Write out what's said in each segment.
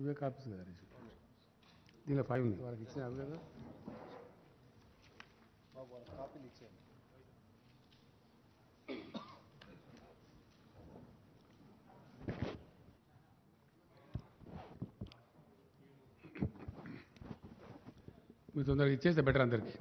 ఇవే కాపీస్ కదా హరీష్ దీనిలో 5 ఉంది వాళ్ళకి ఇచ్చిన అవి కదా కాపీలు ఇచ్చాను. మీరు తొందరగా ఇచ్చేస్తే బెటర్ అందరికీ.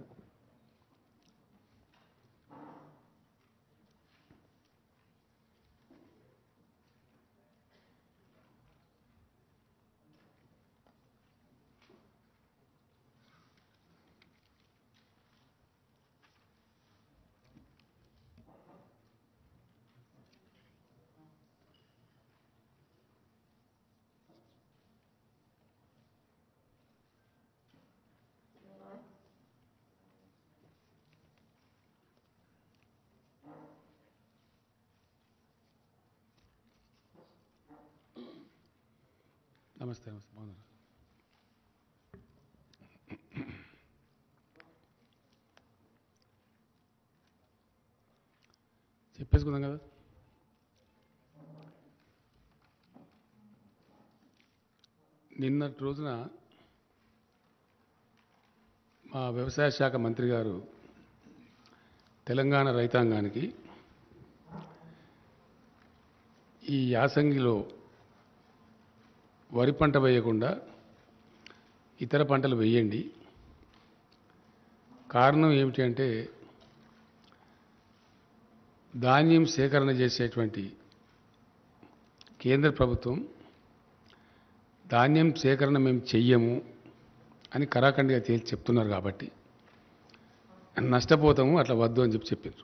నమస్తే నమస్తే బాగున్నారు. చెప్పేసుకుందాం కదా. నిన్నటి రోజున మా వ్యవసాయ శాఖ మంత్రి గారు తెలంగాణ రైతాంగానికి ఈ యాసంగిలో వరి పంట వేయకుండా ఇతర పంటలు వేయండి, కారణం ఏమిటి అంటే ధాన్యం సేకరణ చేసేటువంటి కేంద్ర ప్రభుత్వం ధాన్యం సేకరణ మేము చెయ్యము అని కరాఖండిగా తేల్చి చెప్తున్నారు కాబట్టి నష్టపోతాము, అట్లా వద్దు అని చెప్పారు.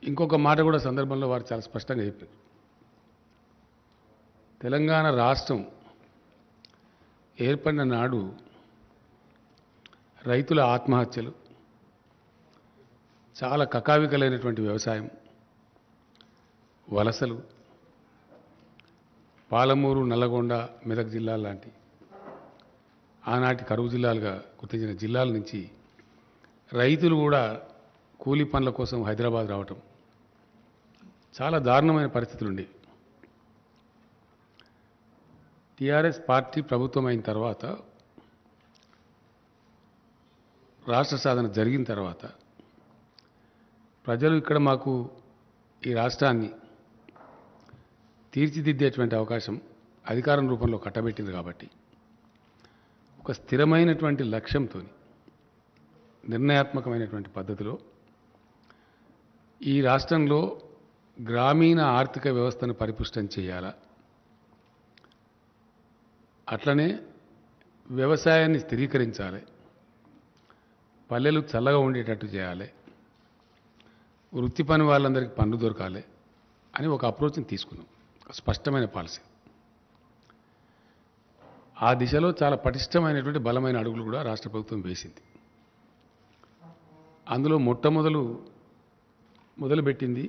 ఇంకొక మాట కూడా సందర్భంలో వారు చాలా స్పష్టంగా చెప్పారు. తెలంగాణ రాష్ట్రం ఏర్పడిన నాడు రైతుల ఆత్మహత్యలు, చాలా కకావికలైనటువంటి వ్యవసాయం, వలసలు, పాలమూరు, నల్లగొండ, మెదక్ జిల్లాల లాంటి ఆనాటి కరువు జిల్లాలుగా గుర్తించిన జిల్లాల నుంచి రైతులు కూడా కూలీ పనుల కోసం హైదరాబాద్ రావటం, చాలా దారుణమైన పరిస్థితులు ఉండేవి. టీఆర్ఎస్ పార్టీ ప్రభుత్వం అయిన తర్వాత, రాష్ట్ర సాధన జరిగిన తర్వాత ప్రజలు ఇక్కడ మాకు ఈ రాష్ట్రాన్ని తీర్చిదిద్దేటువంటి అవకాశం అధికారం రూపంలో కట్టబెట్టింది కాబట్టి ఒక స్థిరమైనటువంటి లక్ష్యంతో నిర్ణయాత్మకమైనటువంటి పద్ధతిలో ఈ రాష్ట్రంలో గ్రామీణ ఆర్థిక వ్యవస్థను పరిపుష్టం చేయాలా, అట్లనే వ్యవసాయాన్ని స్థిరీకరించాలి, పల్లెలు చల్లగా ఉండేటట్టు చేయాలి, వృత్తి పని వాళ్ళందరికీ పనులు దొరకాలి అని ఒక అప్రోచ్ని తీసుకున్నాం. స్పష్టమైన పాలసీ. ఆ దిశలో చాలా పటిష్టమైనటువంటి బలమైన అడుగులు కూడా రాష్ట్ర ప్రభుత్వం వేసింది. అందులో మొదలుపెట్టింది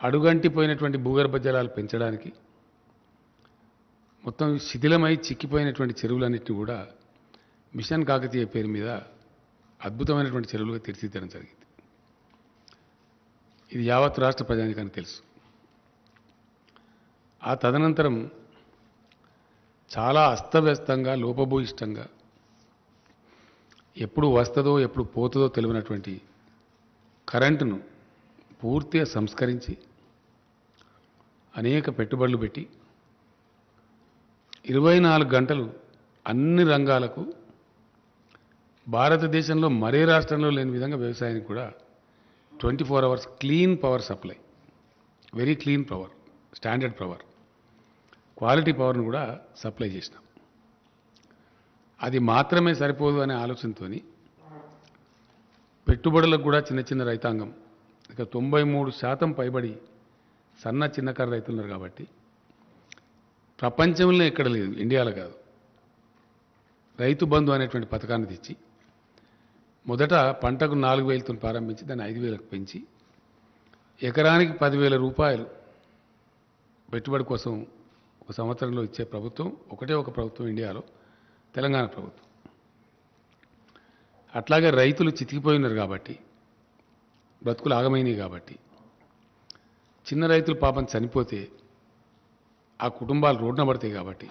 అడుగంటిపోయినటువంటి భూగర్భ జలాలు పెంచడానికి, మొత్తం శిథిలమై చిక్కిపోయినటువంటి చెరువులన్నింటినీ కూడా మిషన్ కాకతీయ పేరు మీద అద్భుతమైనటువంటి చెరువులుగా తీర్చిదిద్దడం జరిగింది. ఇది యావత్ రాష్ట్ర ప్రజానికానికి తెలుసు. ఆ తదనంతరం చాలా అస్తవ్యస్తంగా, లోపభూయిష్టంగా, ఎప్పుడు వస్తుందో ఎప్పుడు పోతుందో తెలియనటువంటి కరెంటును పూర్తిగా సంస్కరించి అనేక పెట్టుబడులు పెట్టి 24 గంటలు అన్ని రంగాలకు భారతదేశంలో మరే రాష్ట్రంలో లేని విధంగా వ్యవసాయానికి కూడా 24 hours clean power supply, very clean power, standard power, quality పవర్ను కూడా సప్లై చేసినాం. అది మాత్రమే సరిపోదు అనే ఆలోచనతో పెట్టుబడులకు కూడా చిన్న చిన్న రైతాంగం, ఇక 93% పైబడి సన్న చిన్నకారు రైతులు ఉన్నారు కాబట్టి ప్రపంచంలో ఎక్కడ లేదు, ఇండియాలో కాదు, రైతు బంధు అనేటువంటి పథకాన్ని తెచ్చి మొదట పంటకు 4,000తో ప్రారంభించి దాన్ని 5,000కు పెంచి ఎకరానికి 10,000 రూపాయలు పెట్టుబడి కోసం ఒక సంవత్సరంలో ఇచ్చే ప్రభుత్వం ఒకటే ఒక ప్రభుత్వం ఇండియాలో, తెలంగాణ ప్రభుత్వం. అట్లాగే రైతులు చితికిపోయినారు కాబట్టి, బ్రతుకులు ఆగమైనవి కాబట్టి చిన్న రైతులు పాపం చనిపోతే ఆ కుటుంబాలు రోడ్డున పడతాయి కాబట్టి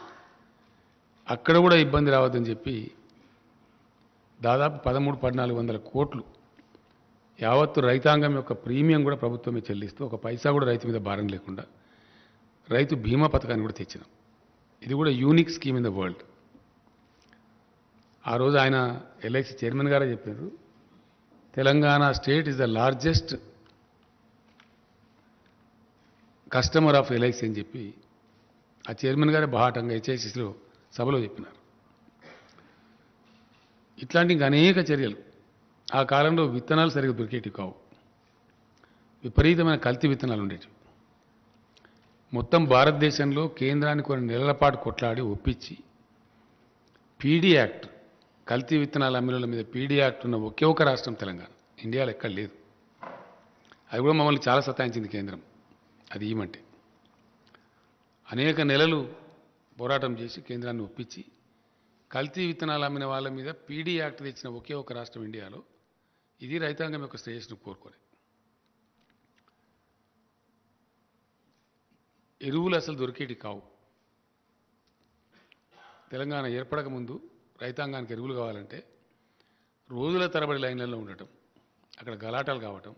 అక్కడ కూడా ఇబ్బంది రావద్దని చెప్పి దాదాపు 13-1400 కోట్లు యావత్తు రైతాంగం యొక్క ప్రీమియం కూడా ప్రభుత్వమే చెల్లిస్తూ ఒక పైసా కూడా రైతు మీద భారం లేకుండా రైతు బీమా పథకాన్ని కూడా తెచ్చినాం. ఇది కూడా unique scheme in the world. ఆ రోజు ఆయన ఎల్ఐసి చైర్మన్ గారే చెప్పారు, Telangana state is the largest customer of LIC అని చెప్పి ఆ చైర్మన్ గారే బాహాటంగా హెచ్ఐసిసిలో సభలో చెప్పినారు. ఇట్లాంటి ఇంకా అనేక చర్యలు. ఆ కాలంలో విత్తనాలు సరిగ్గా దొరికేటివి కావు, విపరీతమైన కల్తీ విత్తనాలు ఉండేటివి. మొత్తం భారతదేశంలో కేంద్రాన్ని కొన్ని నెలల పాటు కొట్లాడి ఒప్పించి పీడీ యాక్ట్, కల్తీ విత్తనాల అమ్మిల మీద పీడీ యాక్ట్ ఉన్న ఒకే ఒక రాష్ట్రం తెలంగాణ, ఇండియాలో ఎక్కడ లేదు. అది కూడా మమ్మల్ని చాలా సతాయించింది కేంద్రం అది ఇవ్వమంటే. అనేక నెలలు పోరాటం చేసి కేంద్రాన్ని ఒప్పించి కల్తీ విత్తనాలు అమ్మిన వాళ్ళ మీద పీడీ యాక్ట్ తెచ్చిన ఒకే ఒక రాష్ట్రం ఇండియాలో. ఇది రైతాంగం యొక్క శ్రేయస్సును కోరుకోలే. ఎరువులు అసలు దొరికేటి కావు. తెలంగాణ ఏర్పడక ముందు రైతాంగానికి ఎరువులు కావాలంటే రోజుల తరబడి లైన్లలో ఉండటం, అక్కడ గలాటాలు కావటం,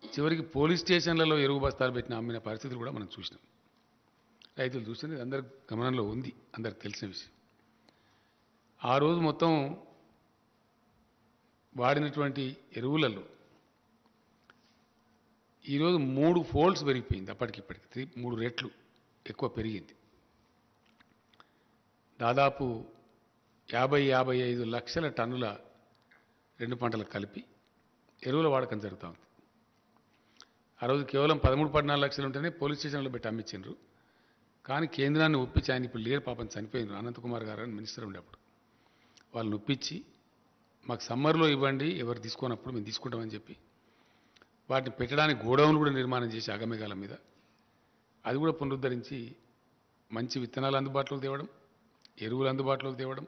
చివరికి పోలీస్ స్టేషన్లలో ఎరువు బస్తాలు పెట్టిన అమ్మిన పరిస్థితులు కూడా మనం చూసినాం. రైతులు చూసింది అందరి గమనంలో ఉంది, అందరికి తెలిసిన విషయం. ఆ రోజు మొత్తం వాడినటువంటి ఎరువులలో ఈరోజు 3 ఫోల్డ్స్ పెరిగిపోయింది. అప్పటికిప్పటికి 3 రెట్లు ఎక్కువ పెరిగింది. దాదాపు 50-55 లక్షల టన్నుల 2 పంటలకు కలిపి ఎరువుల వాడకం జరుగుతూ ఉంది. ఆ రోజు కేవలం 13-14 లక్షలు ఉంటేనే పోలీస్ స్టేషన్లో పెట్టి అమ్మించారు. కానీ కేంద్రాన్ని ఒప్పించి, ఆయన ఇప్పుడు లేరు పాపం, చనిపోయినారు, అనంతకుమార్ గారు అని మినిస్టర్ ఉండేప్పుడు, వాళ్ళని ఒప్పించి మాకు సమ్మర్లో ఇవ్వండి, ఎవరు తీసుకున్నప్పుడు మేము తీసుకుంటామని చెప్పి వాటిని పెట్టడానికి గోడౌన్లు కూడా నిర్మాణం చేసి అగమేఘాల మీద అది కూడా పునరుద్ధరించి మంచి విత్తనాలు అందుబాటులోకి తేవడం, ఎరువులు అందుబాటులోకి తేవడం,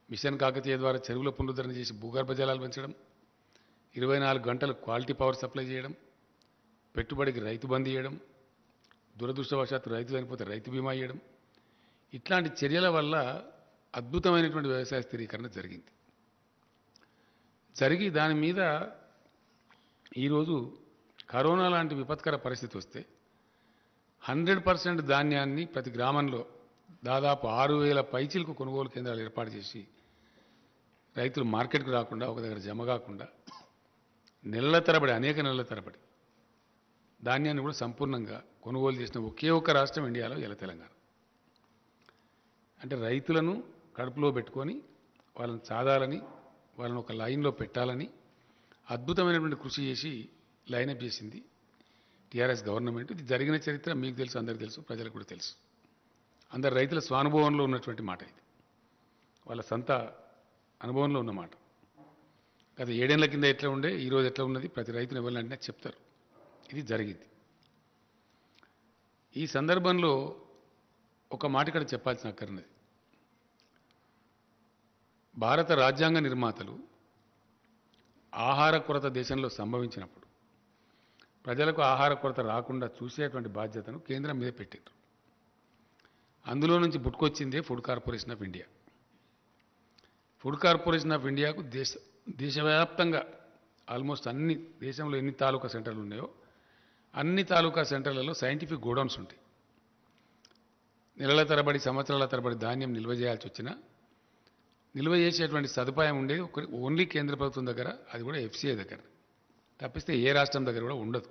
మిషన్ కాకతీయ ద్వారా చెరువుల పునరుద్ధరణ చేసి భూగర్భ జలాలు పెంచడం, 24 గంటలు క్వాలిటీ పవర్ సప్లై చేయడం, పెట్టుబడికి రైతు బంద్ చేయడం, దురదృష్టవశాత్తు రైతు చనిపోతే రైతు బీమా చేయడం. ఇట్లాంటి చర్యల వల్ల అద్భుతమైనటువంటి వ్యవసాయ స్థిరీకరణ జరిగి దాని మీద ఈరోజు కరోనా లాంటి విపత్కర పరిస్థితి వస్తే 100% ధాన్యాన్ని ప్రతి గ్రామంలో దాదాపు 6,000 పైచీలకు కొనుగోలు కేంద్రాలు ఏర్పాటు చేసి రైతులు మార్కెట్కు రాకుండా ఒక దగ్గర జమ కాకుండా నెలల తరబడి, అనేక నెలల తరబడి ధాన్యాన్ని కూడా సంపూర్ణంగా కొనుగోలు చేసిన ఒకే ఒక రాష్ట్రం ఇండియాలో ఇలా తెలంగాణ. అంటే రైతులను కడుపులో పెట్టుకొని వాళ్ళని చాదాలని, వాళ్ళని ఒక లైన్లో పెట్టాలని అద్భుతమైనటువంటి కృషి చేసి లైనప్ చేసింది టీఆర్ఎస్ గవర్నమెంట్. ఇది జరిగిన చరిత్ర మీకు తెలుసు, అందరికీ తెలుసు, ప్రజలకు కూడా తెలుసు. అందరు రైతుల స్వానుభవంలో ఉన్నటువంటి మాట ఇది, వాళ్ళ సొంత అనుభవంలో ఉన్న మాట. గత 7 ఏళ్ల కింద ఎట్లా ఉండే, ఈరోజు ఎట్లా ఉన్నది ప్రతి రైతుని ఎవరినంటే చెప్తారు. ఇది జరిగింది. ఈ సందర్భంలో ఒక మాట ఇక్కడ చెప్పాల్సిన అక్కర్నది. భారత రాజ్యాంగ నిర్మాతలు ఆహార కొరత దేశంలో సంభవించినప్పుడు ప్రజలకు ఆహార కొరత రాకుండా చూసేటువంటి బాధ్యతను కేంద్రం మీద పెట్టారు. అందులో నుంచి పుట్టుకొచ్చిందే food corporation of India. Food corporation of ఇండియాకు దేశవ్యాప్తంగా ఆల్మోస్ట్ అన్ని, దేశంలో ఎన్ని తాలూకా సెంటర్లు ఉన్నాయో అన్ని తాలూకా సెంటర్లలో సైంటిఫిక్ గోడౌన్స్ ఉంటాయి. నెలల తరబడి, సంవత్సరాల తరబడి ధాన్యం నిల్వ చేయాల్సి వచ్చినా నిల్వ చేసేటువంటి సదుపాయం ఉండేది ఓన్లీ కేంద్ర ప్రభుత్వం దగ్గర, అది కూడా ఎఫ్సీఐ దగ్గర. తప్పిస్తే ఏ రాష్ట్రం దగ్గర కూడా ఉండదు,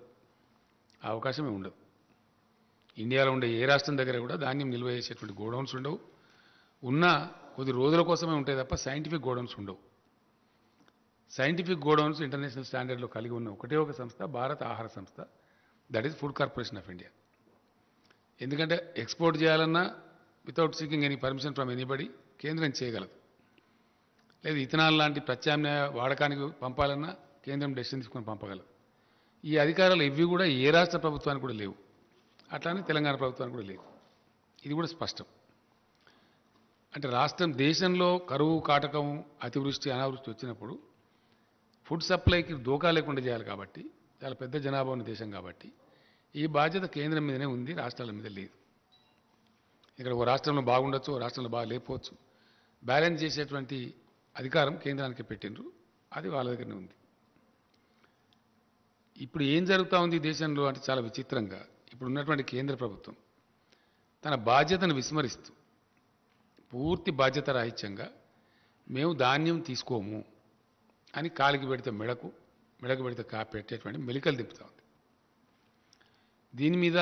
ఆ అవకాశమే ఉండదు. ఇండియాలో ఉండే ఏ రాష్ట్రం దగ్గర కూడా ధాన్యం నిల్వ చేసేటువంటి గోడౌన్స్ ఉండవు. ఉన్నా కొద్ది రోజుల కోసమే ఉంటాయి తప్ప సైంటిఫిక్ గోడౌన్స్ ఉండవు. సైంటిఫిక్ గోడౌన్స్ ఇంటర్నేషనల్ స్టాండర్డ్లో కలిగి ఉన్న ఒకటే ఒక సంస్థ భారత ఆహార సంస్థ, that is food corporation of India. ఎందుకంటే ఎక్స్పోర్ట్ చేయాలన్నా without seeking any permission from anybody కేంద్రం చేయగలదు. లేదు ఇథనాల్ లాంటి ప్రత్యామ్నాయ వాడకానికి పంపాలన్నా కేంద్రం డెసిషన్ తీసుకొని పంపగలదు. ఈ అధికారాలు ఇవి కూడా ఏ రాష్ట్ర ప్రభుత్వానికి కూడా లేవు, అట్లానే తెలంగాణ ప్రభుత్వానికి కూడా లేవు. ఇది కూడా స్పష్టం. అంటే రాష్ట్రం, దేశంలో కరువు కాటకం, అతివృష్టి, అనావృష్టి వచ్చినప్పుడు ఫుడ్ సప్లైకి దోకా లేకుండా చేయాలి కాబట్టి, చాలా పెద్ద జనాభా ఉన్న దేశం కాబట్టి ఈ బాధ్యత కేంద్రం మీదనే ఉంది, రాష్ట్రాల మీద లేదు. ఇక్కడ ఓ రాష్ట్రంలో బాగుండొచ్చు, ఓ రాష్ట్రంలో బాగా లేకపోవచ్చు. బ్యాలెన్స్ చేసేటువంటి అధికారం కేంద్రానికి పెట్టిండ్రు, అది వాళ్ళ దగ్గరనే ఉంది. ఇప్పుడు ఏం జరుగుతూ ఉంది దేశంలో అంటే చాలా విచిత్రంగా, ఇప్పుడు ఉన్నటువంటి కేంద్ర ప్రభుత్వం తన బాధ్యతను విస్మరిస్తూ పూర్తి బాధ్యత రాహిత్యంగా మేము ధాన్యం తీసుకోము అని కాలికి పెడితే మెడకు పెడితే పెట్టేటువంటి మెలికలు దింపుతా ఉంది. దీని మీద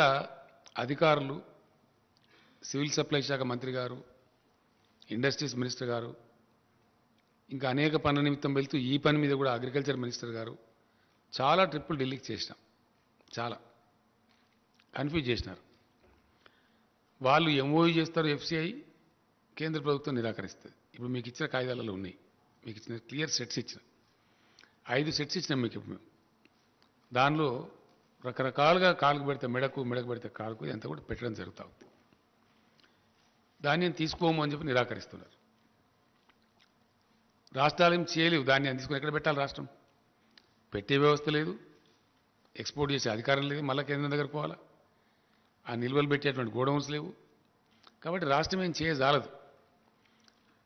అధికారులు, సివిల్ సప్లై శాఖ మంత్రి గారు, ఇండస్ట్రీస్ మినిస్టర్ గారు, ఇంకా అనేక పనుల నిమిత్తం వెళ్తూ ఈ పని మీద కూడా అగ్రికల్చర్ మినిస్టర్ గారు చాలా ట్రిప్పులు ఢిల్లీకి చేసినాం. చాలా కన్ఫ్యూజ్ చేసినారు. వాళ్ళు ఎంఓయూ చేస్తారు, ఎఫ్సిఐ కేంద్ర ప్రభుత్వం నిరాకరిస్తుంది. ఇప్పుడు మీకు ఇచ్చిన కాగితాలలో ఉన్నాయి, మీకు ఇచ్చిన క్లియర్ సెట్స్ ఇచ్చిన 5 సెట్స్ ఇచ్చినాం మీకు. ఇప్పుడు మేము దానిలో రకరకాలుగా కాలుకు పెడితే మెడకు పెడితే కాలుకు ఎంత కూడా పెట్టడం జరుగుతూ ఉంది. ధాన్యం తీసుకోము అని చెప్పి నిరాకరిస్తున్నారు. రాష్ట్రాలు ఏం చేయలేవు, ధాన్యాన్ని తీసుకుని ఎక్కడ పెట్టాలి? రాష్ట్రం పెట్టే వ్యవస్థ లేదు, ఎక్స్పోర్ట్ చేసే అధికారం లేదు, మళ్ళీ కేంద్రం దగ్గర పోవాలా, ఆ నిల్వలు పెట్టేటువంటి గోడౌన్స్ లేవు. కాబట్టి రాష్ట్రం ఏం చేయజాలదు.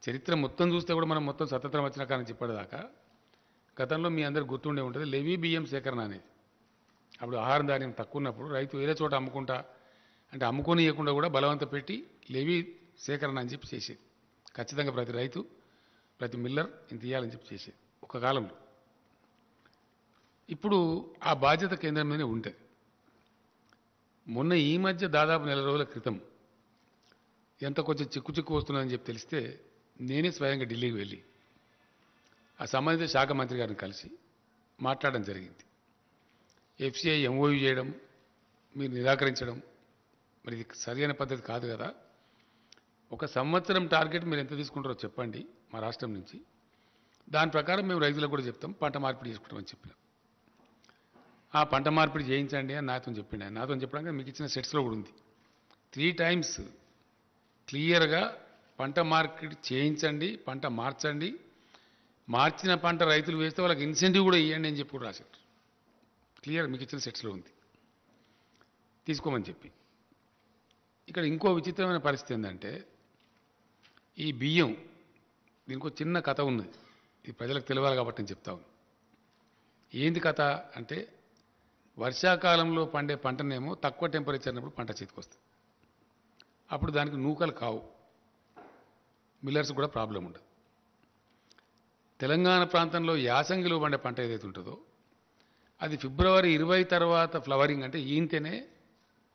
చరిత్ర మొత్తం చూస్తే కూడా మనం మొత్తం స్వతంత్రం వచ్చిన కానీ చెప్పేదాకా గతంలో మీ అందరు గుర్తుండే ఉంటుంది లెవీ బియ్యం సేకరణ అనేది. అప్పుడు ఆహారం ధాన్యం తక్కువ ఉన్నప్పుడు రైతు వేరే చోట అమ్ముకుంటా అంటే అమ్ముకొని ఇవ్వకుండా కూడా బలవంత పెట్టి లెవీ సేకరణ అని చెప్పి చేసేది. ఖచ్చితంగా ప్రతి రైతు, ప్రతి మిల్లర్ ఇంత ఇవ్వాలని చెప్పి చేసేది ఒక కాలంలో. ఇప్పుడు ఆ బాధ్యత కేంద్రం మీదనే ఉంటుంది. మొన్న ఈ మధ్య దాదాపు నెల రోజుల క్రితం ఎంత కొంచెం చిక్కు వస్తున్నదని చెప్పి తెలిస్తే నేనే స్వయంగా ఢిల్లీకి వెళ్ళి ఆ సంబంధిత శాఖ మంత్రి గారిని కలిసి మాట్లాడడం జరిగింది. ఎఫ్సిఐ ఎంఓయూ చేయడం, మీరు నిరాకరించడం, మరి ఇది సరైన పద్ధతి కాదు కదా. ఒక సంవత్సరం టార్గెట్ మీరు ఎంత తీసుకుంటారో చెప్పండి మా రాష్ట్రం నుంచి, దాని ప్రకారం మేము రైతులకు కూడా చెప్తాం పంట మార్పిడి చేసుకుంటామని చెప్పినాం. ఆ పంట మార్పిడి చేయించండి అని నాతో చెప్పిండు. ఆయన నాతో చెప్పడానికి మీకు ఇచ్చిన సెట్స్లో కూడా ఉంది. 3 టైమ్స్ క్లియర్గా పంట మార్పిడి చేయించండి, పంట మార్చండి, మార్చిన పంట రైతులు వేస్తే వాళ్ళకి ఇన్సెంటివ్ కూడా ఇవ్వండి అని చెప్పి కూడా రాశారు. క్లియర్ మీకు ఇచ్చిన సెట్స్లో ఉంది, తీసుకోమని చెప్పి. ఇక్కడ ఇంకో విచిత్రమైన పరిస్థితి ఏంటంటే ఈ బియ్యం, దీనికి ఒక చిన్న కథ ఉన్నది, ఇది ప్రజలకు తెలియాలి కాబట్టి నేను చెప్తా ఉన్నాను. ఏంది కథ అంటే వర్షాకాలంలో పండే పంటనేమో తక్కువ టెంపరేచర్ ఉన్నప్పుడు పంట చేతికి వస్తుంది. అప్పుడు దానికి నూకలు కావు, మిల్లర్స్ కూడా ప్రాబ్లం ఉండదు. తెలంగాణ ప్రాంతంలో యాసంగిలో పండే పంట ఏదైతే ఉంటుందో అది ఫిబ్రవరి 20 తర్వాత ఫ్లవరింగ్ అంటే ఈంతేనే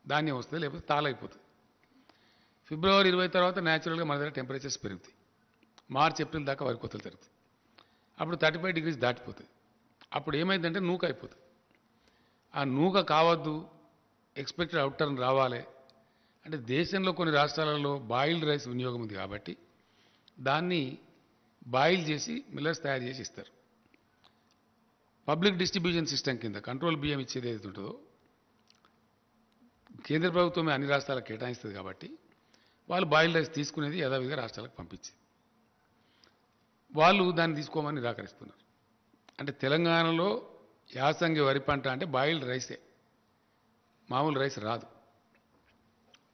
ధాన్యం వస్తుంది, లేకపోతే తాళైపోతుంది. ఫిబ్రవరి 20 తర్వాత న్యాచురల్గా మన దగ్గర టెంపరేచర్స్ పెరుగుతాయి. మార్చ్ ఏప్రిల్ దాకా వరి కోతలు జరుగుతాయి. అప్పుడు 35 degrees దాటిపోతుంది. అప్పుడు ఏమైందంటే నూక అయిపోతుంది. ఆ నూక కావద్దు, ఎక్స్పెక్టెడ్ అవుట్టర్న్ రావాలి అంటే దేశంలో కొన్ని రాష్ట్రాలలో బాయిల్డ్ రైస్ వినియోగం ఉంది కాబట్టి దాన్ని బాయిల్ చేసి మిల్లర్స్ తయారు చేసి ఇస్తారు. పబ్లిక్ డిస్ట్రిబ్యూషన్ సిస్టమ్ కింద కంట్రోల్ బియ్యం ఇచ్చేది ఏదైతే ఉంటుందో కేంద్ర ప్రభుత్వమే అన్ని రాష్ట్రాలకు కేటాయిస్తుంది కాబట్టి వాళ్ళు బాయిల్డ్ రైస్ తీసుకునేది యథావిధిగా రాష్ట్రాలకు పంపించింది. వాళ్ళు దాన్ని తీసుకోమని నిరాకరిస్తున్నారు. అంటే తెలంగాణలో యాసంగి వరి పంట అంటే బాయిల్డ్ రైసే, మామూలు రైస్ రాదు.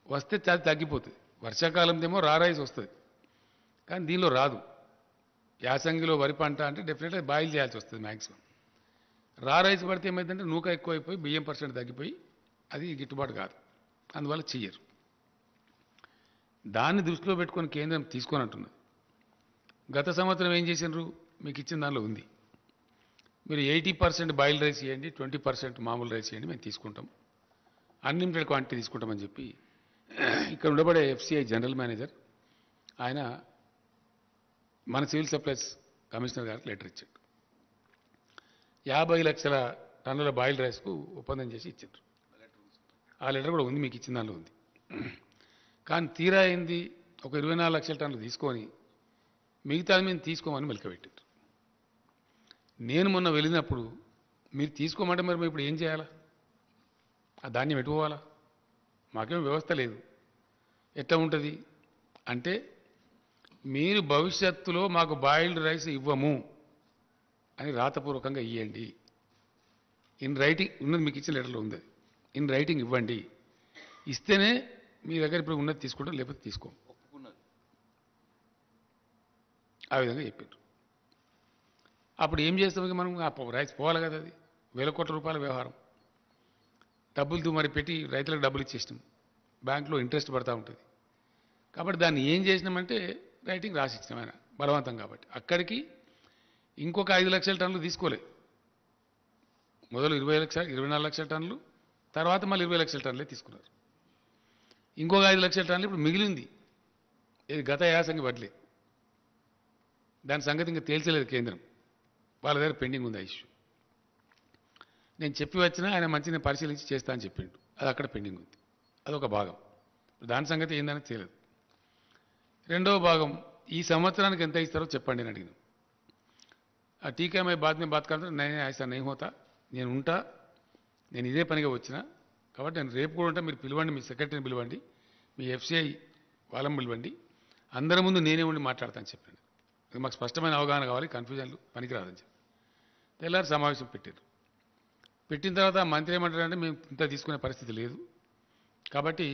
వస్తే చాలా తగ్గిపోతుంది. వర్షాకాలందేమో రా రైస్ వస్తుంది, కానీ దీనిలో రాదు. యాసంగిలో వరి పంట అంటే డెఫినెట్గా బాయిల్ చేయాల్సి వస్తుంది మ్యాక్సిమం. రా రైస్ పడితే ఏమైందంటే నూక ఎక్కువైపోయి బియ్యం % తగ్గిపోయి అది గిట్టుబాటు కాదు, అందువల్ల చెయ్యరు. దాన్ని దృష్టిలో పెట్టుకొని కేంద్రం తీసుకొని అంటున్నది. గత సంవత్సరం ఏం చేసినారు మీకు ఇచ్చిన దానిలో ఉంది, మీరు 80% బాయిల్ రైస్ ఇవ్వండి, 20% మామూలు రైస్ ఇవ్వండి, మేము తీసుకుంటాం, అన్లిమిటెడ్ క్వాంటిటీ తీసుకుంటామని చెప్పి ఇక్కడ ఉండబడే ఎఫ్సిఐ జనరల్ మేనేజర్ ఆయన మన సివిల్ సప్లైస్ కమిషనర్ గారికి లెటర్ ఇచ్చాడు. 50 లక్షల టన్నుల బాయిల్ రైస్కు ఒప్పందం చేసి ఇచ్చారు. ఆ లెటర్ కూడా ఉంది, మీకు ఇచ్చిన దానిలో ఉంది. కానీ తీరా అయింది ఒక 24 లక్షల టన్నులు తీసుకొని మిగతా మేము తీసుకోమని మెలకబెట్టారు. నేను మొన్న వెళ్ళినప్పుడు మీరు తీసుకోమంటే మరి మేము ఇప్పుడు ఏం చేయాలా? ఆ ధాన్యం ఎటు పోవాలా? మాకేం వ్యవస్థ లేదు. ఎట్లా ఉంటుంది అంటే మీరు భవిష్యత్తులో మాకు బాయిల్డ్ రైస్ ఇవ్వము అని రాతపూర్వకంగా ఇవ్వండి. ఇన్ రైటింగ్ ఉన్నది, మీకు ఇచ్చిన లెటర్లో ఉంది. ఇన్ రైటింగ్ ఇవ్వండి, ఇస్తేనే మీ దగ్గర ఇప్పుడు ఉన్నది తీసుకుంటాం, లేకపోతే తీసుకోం. ఆ విధంగా చెప్పారు. అప్పుడు ఏం చేస్తాం, మనం రైస్ పోవాలి కదా, అది వేల కోట్ల రూపాయల వ్యవహారం. డబ్బులు మరి పెట్టి రైతులకు డబ్బులు ఇచ్చేసినాం, బ్యాంకులో ఇంట్రెస్ట్ పడతా ఉంటుంది. కాబట్టి దాన్ని ఏం చేసినామంటే రైటింగ్ రాసి ఇచ్చినాం ఆయన బలవంతం. కాబట్టి అక్కడికి ఇంకొక 5 లక్షల టన్నులు తీసుకోలే. మొదలు 24 లక్షల టన్నులు, తర్వాత మళ్ళీ 20 లక్షల టన్నులే తీసుకున్నారు. ఇంకొక 5 లక్షల టన్నులు ఇప్పుడు మిగిలింది. ఇది గత యాసంగి వడ్లే. దాని సంగతి ఇంకా తేల్చలేదు కేంద్రం, వాళ్ళ దగ్గర పెండింగ్ ఉంది ఆ ఇష్యూ. నేను చెప్పి వచ్చినా ఆయన మంచిగా పరిశీలించి చేస్తా అని చెప్పిండు, అది అక్కడ పెండింగ్ ఉంది. అదొక భాగం. దాని సంగతి ఏందని తెలియదు. రెండవ భాగం, ఈ సంవత్సరానికి ఎంత ఇస్తారో చెప్పండి అని అడిగినాం. ఆ టీకా మై బాత్ మే బాత్ కరెంటే నేను ఐసా नहीं होता, నేను ఉంటా, నేను ఇదే పనిగా వచ్చిన, కాబట్టి నేను రేపు కూడా ఉంటా. మీరు పిలవండి, మీ సెక్రటరీని పిలవండి, మీ ఎఫ్సిఐ వాళ్ళని పిలవండి, అందరి ముందు నేనే ఉండి మాట్లాడతాను చెప్పండి. మాకు స్పష్టమైన అవగాహన కావాలి, కన్ఫ్యూజన్లు పనికిరాదని చెప్పి తెల్లారి సమావేశం పెట్టారు. పెట్టిన తర్వాత మంత్రి ఏమంటారంటే మేము ఇంత తీసుకునే పరిస్థితి లేదు, కాబట్టి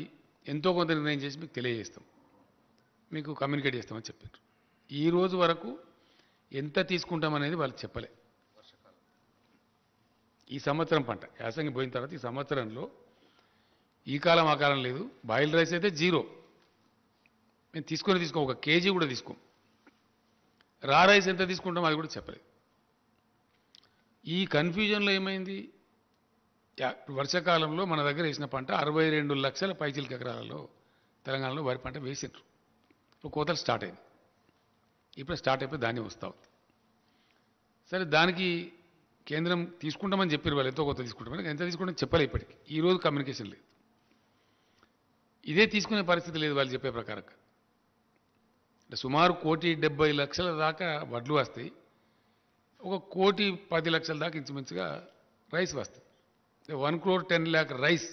ఎంతో కొంత నిర్ణయం చేసి మీకు తెలియజేస్తాం, మీకు కమ్యూనికేట్ చేస్తామని చెప్పారు. ఈ రోజు వరకు ఎంత తీసుకుంటామనేది వాళ్ళు చెప్పలే. ఈ సంవత్సరం పంట యాసంగి పోయిన తర్వాత ఈ సంవత్సరంలో ఈ కాలం ఆ కాలం లేదు. బాయిల్ రైస్ అయితే జీరో, మేము తీసుకోం, ఒక కేజీ కూడా తీసుకోం. రా రైస్ ఎంత తీసుకుంటాం అది కూడా చెప్పలేదు. ఈ కన్ఫ్యూజన్లో ఏమైంది, వర్షాకాలంలో మన దగ్గర వేసిన పంట 62 లక్షల పైచిలకు ఎకరాలలో తెలంగాణలో వరి పంట వేసిండ్రు. ఇప్పుడు కోతలు స్టార్ట్ అయింది, ఇప్పుడు స్టార్ట్ అయిపోయి ధాన్యం వస్తూ ఉంది. సరే, దానికి కేంద్రం తీసుకుంటామని చెప్పారు, వాళ్ళు ఎంతో కొత్త తీసుకుంటామని. ఎంత తీసుకుంటామని చెప్పలే ఇప్పటికి. ఈరోజు కమ్యూనికేషన్ లేదు, ఇదే తీసుకునే పరిస్థితి లేదు వాళ్ళు చెప్పే ప్రకారంగా. అంటే సుమారు 1,70,00,000 దాకా వడ్లు వస్తాయి, 1,10,00,000 దాకా ఇంచుమించుగా రైస్ వస్తుంది. 1,10,00,000 రైస్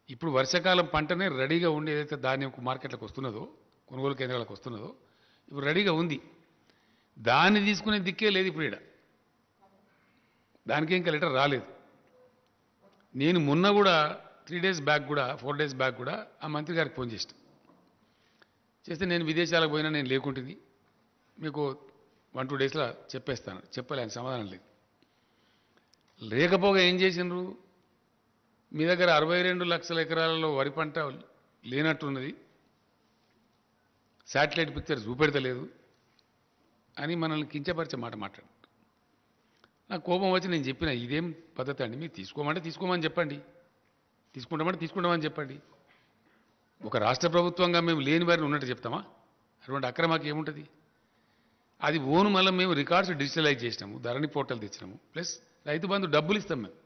ఇప్పుడు వర్షాకాలం పంటనే రెడీగా ఉండి ఏదైతే ధాన్యం మార్కెట్లకు వస్తున్నదో, కొనుగోలు కేంద్రాలకు వస్తున్నదో, ఇప్పుడు రెడీగా ఉంది. దాన్ని తీసుకునే దిక్కే లేదు ఇప్పుడు ఇక్కడ, దానికి ఇంకా లెటర్ రాలేదు. నేను మొన్న కూడా 3 days బ్యాక్ కూడా 4 days బ్యాక్ కూడా ఆ మంత్రి గారికి ఫోన్ చేస్తే నేను విదేశాలకు పోయినా, నేను లేకుంటుంది, మీకు 1-2 daysలో చెప్పేస్తాను చెప్పలే, ఆయన సమాధానం లేదు. లేకపోగా ఏం చేసిండ్రు, మీ దగ్గర 62 లక్షల ఎకరాలలో వరి పంట లేనట్టున్నది, శాటిలైట్ పిక్చర్ చూపెడతలేదు అని మనల్ని కించపరిచే మాట మాట్లాడు. నాకు కోపం వచ్చి నేను చెప్పిన, ఇదేం పద్ధతి అండి, మీరు తీసుకోమంటే తీసుకోమని చెప్పండి, తీసుకుంటామని చెప్పండి. ఒక రాష్ట్ర ప్రభుత్వంగా మేము లేని వారిని ఉన్నట్టు చెప్తామా? అటువంటి అక్రమాకి ఏముంటుంది? అది ఓను మళ్ళీ మేము రికార్డ్స్ డిజిటలైజ్ చేసినాము, ధరణి పోర్టల్ తెచ్చినాము, ప్లస్ రైతు బంధు డబ్బులు ఇస్తాం మేము.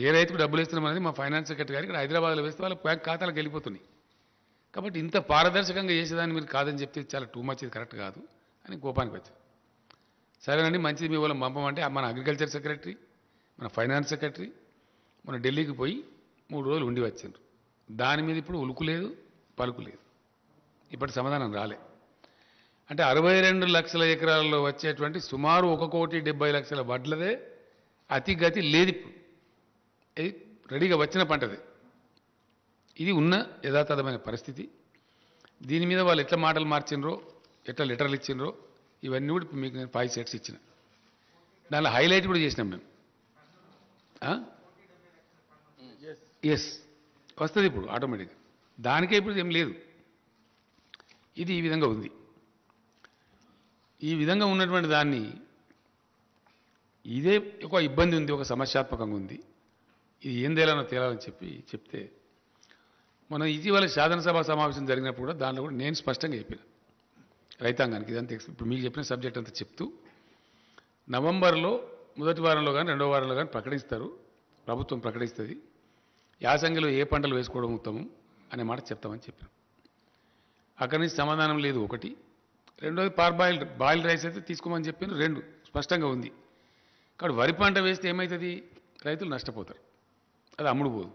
ఏ రైతుకు డబ్బులు ఇస్తున్నాం అనేది మా ఫైనాన్స్ సెక్రటరీ గారికి ఇక్కడ హైదరాబాద్లో వేస్తే వాళ్ళ బ్యాంక్ ఖాతాలకు వెళ్ళిపోతున్నాయి. కాబట్టి ఇంత పారదర్శకంగా చేసేదాన్ని మీరు కాదని చెప్తే చాలా టూ మచ్, ఇది కరెక్ట్ కాదు అని కోపానికి వచ్చారు. సరేనండి, మంచిది, మీ వాళ్ళని పంపమంటే మన అగ్రికల్చర్ సెక్రటరీ, మన ఫైనాన్స్ సెక్రటరీ మన ఢిల్లీకి పోయి 3 రోజులు ఉండి వచ్చారు. దాని మీద ఇప్పుడు ఉలుకు లేదు, పలుకు లేదు, ఇప్పటి సమాధానం రాలే. అంటే 62 లక్షల ఎకరాల్లో వచ్చేటువంటి సుమారు 1,70,00,000 వడ్లదే అతిగతి లేదు ఇప్పుడు. ఇది రెడీగా వచ్చిన పంటది, ఇది ఉన్న యథాతథమైన పరిస్థితి. దీని మీద వాళ్ళు ఎట్లా మాటలు మార్చినరో, ఎట్లా లెటర్లు ఇచ్చినరో, ఇవన్నీ కూడా మీకు నేను 5 sets ఇచ్చిన. దానిలో హైలైట్ కూడా చేసినాం మేము. ఎస్, వస్తుంది ఇప్పుడు ఆటోమేటిక్గా, దానికే ఇప్పుడు ఏం లేదు. ఇది ఈ విధంగా ఉంది. ఈ విధంగా ఉన్నటువంటి దాన్ని, ఇదే ఒక ఇబ్బంది ఉంది, ఒక సమస్యాత్మకంగా ఉంది, ఇది ఏం తేలాలని చెప్తే మనం ఇటీవల శాసనసభ సమావేశం జరిగినప్పుడు కూడా దానిలో కూడా నేను స్పష్టంగా చెప్పిన రైతాంగానికి, ఇదంతా ఇప్పుడు మీకు చెప్పిన సబ్జెక్ట్ అంతా చెప్తూ, నవంబర్లో మొదటి వారంలో కానీ రెండో వారంలో కానీ ప్రకటిస్తారు, ప్రభుత్వం ప్రకటిస్తుంది, యాసంగిలో ఏ పంటలు వేసుకోవడం ఉత్తమం అనే మాట చెప్తామని చెప్పాను. అక్కడి నుంచి సమాధానం లేదు ఒకటి. రెండోది బాయిల్డ్ రైస్ అయితే తీసుకోమని చెప్పాను, 2 స్పష్టంగా ఉంది. కాబట్టి వరి పంట వేస్తే ఏమవుతుంది, రైతులు నష్టపోతారు, అది అమ్ముడు పోదు.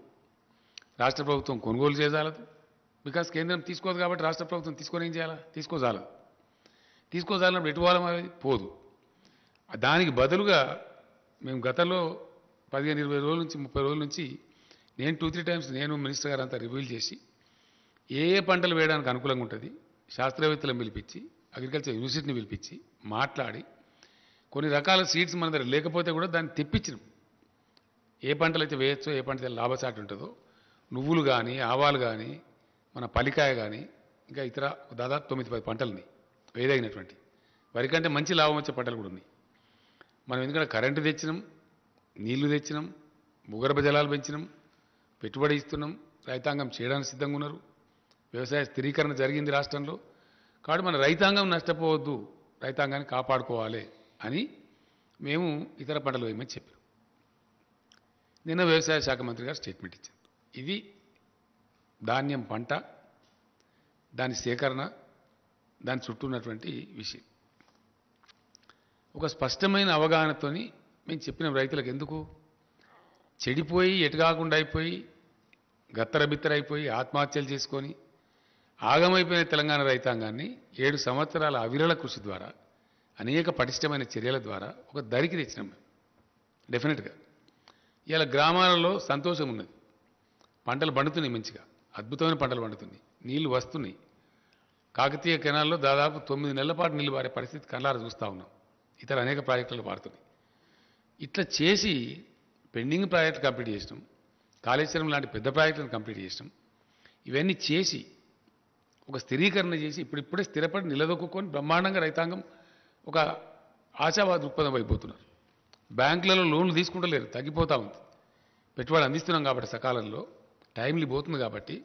రాష్ట్ర ప్రభుత్వం కొనుగోలు చేయజాలదు, బికాస్ కేంద్రం తీసుకోదు కాబట్టి రాష్ట్ర ప్రభుత్వం తీసుకొని ఏం చేయాలా, తీసుకోజాలన్నప్పుడు ఎటు పోవాలి, పోదు. దానికి బదులుగా మేము గతంలో 15-20 రోజుల నుంచి 30 రోజుల నుంచి నేను 2-3 టైమ్స్ నేను మినిస్టర్ గారు అంతా రివ్యూలు చేసి ఏ పంటలు వేయడానికి అనుకూలంగా ఉంటుంది శాస్త్రవేత్తలను పిలిపించి అగ్రికల్చర్ యూనివర్సిటీని పిలిపించి మాట్లాడి కొన్ని రకాల సీడ్స్ మన దగ్గర లేకపోతే కూడా దాన్ని తెప్పించినాం. ఏ పంటలు అయితే వేయచ్చో ఏ పంట లాభసాటి ఉంటుందో నువ్వులు కానీ ఆవాలు కానీ మన పలికాయ కానీ ఇంకా ఇతర దాదాపు 9-10 పంటలని వేయదగినటువంటి వరి కంటే మంచి లాభం వచ్చే పంటలు కూడా ఉన్నాయి. మనం ఎందుకంటే కరెంటు తెచ్చినాం, నీళ్లు తెచ్చినాం, భూగర్భ జలాలు పెంచినాం, పెట్టుబడి ఇస్తున్నాం, రైతాంగం చేయడానికి సిద్ధంగా ఉన్నారు, వ్యవసాయ స్థిరీకరణ జరిగింది రాష్ట్రంలో. కాబట్టి మన రైతాంగం నష్టపోవద్దు, రైతాంగాన్ని కాపాడుకోవాలి అని మేము ఇతర పంటలు వేయమని చెప్పాం. నిన్న వ్యవసాయ శాఖ మంత్రి గారు స్టేట్మెంట్ ఇచ్చారు. ఇది ధాన్యం పంట, దాని సేకరణ, దాని చుట్టూ ఉన్నటువంటి విషయం ఒక స్పష్టమైన అవగాహనతోని మేము చెప్పిన రైతులకు ఎందుకు చెడిపోయి ఎటుకాకుండా అయిపోయి గత్తరబిత్తరైపోయి ఆత్మహత్యలు చేసుకొని ఆగమైపోయిన తెలంగాణ రైతాంగాన్ని 7 సంవత్సరాల అవిరళ కృషి ద్వారా అనేక పటిష్టమైన చర్యల ద్వారా ఒక దరికి తెచ్చినాం. డెఫినెట్గా ఇలా గ్రామాలలో సంతోషం ఉన్నది, పంటలు పండుతున్నాయి, మంచిగా అద్భుతమైన పంటలు పండుతున్నాయి, నీళ్లు వస్తున్నాయి. కాకతీయ కెనాల్లో దాదాపు 9 నెలల పాటు నీళ్లు పారే పరిస్థితి కళ్ళారా చూస్తూ ఉన్నాం. ఇతర అనేక ప్రాజెక్టులు పారుతున్నాయి. ఇట్లా చేసి పెండింగ్ ప్రాజెక్టులు కంప్లీట్ చేసినాం, కాళేశ్వరం లాంటి పెద్ద ప్రాజెక్టులను కంప్లీట్ చేసినాం. ఇవన్నీ చేసి ఒక స్థిరీకరణ చేసి ఇప్పుడిప్పుడే స్థిరపడి నిలదొక్కుని బ్రహ్మాండంగా రైతాంగం ఒక ఆశావాద దృక్పథం అయిపోతున్నారు. బ్యాంకులలో లోన్లు తీసుకుంటలేరు, తగ్గిపోతూ ఉంది. పెట్టుబడి అందిస్తున్నాం కాబట్టి సకాలంలో టైంలు పోతుంది కాబట్టి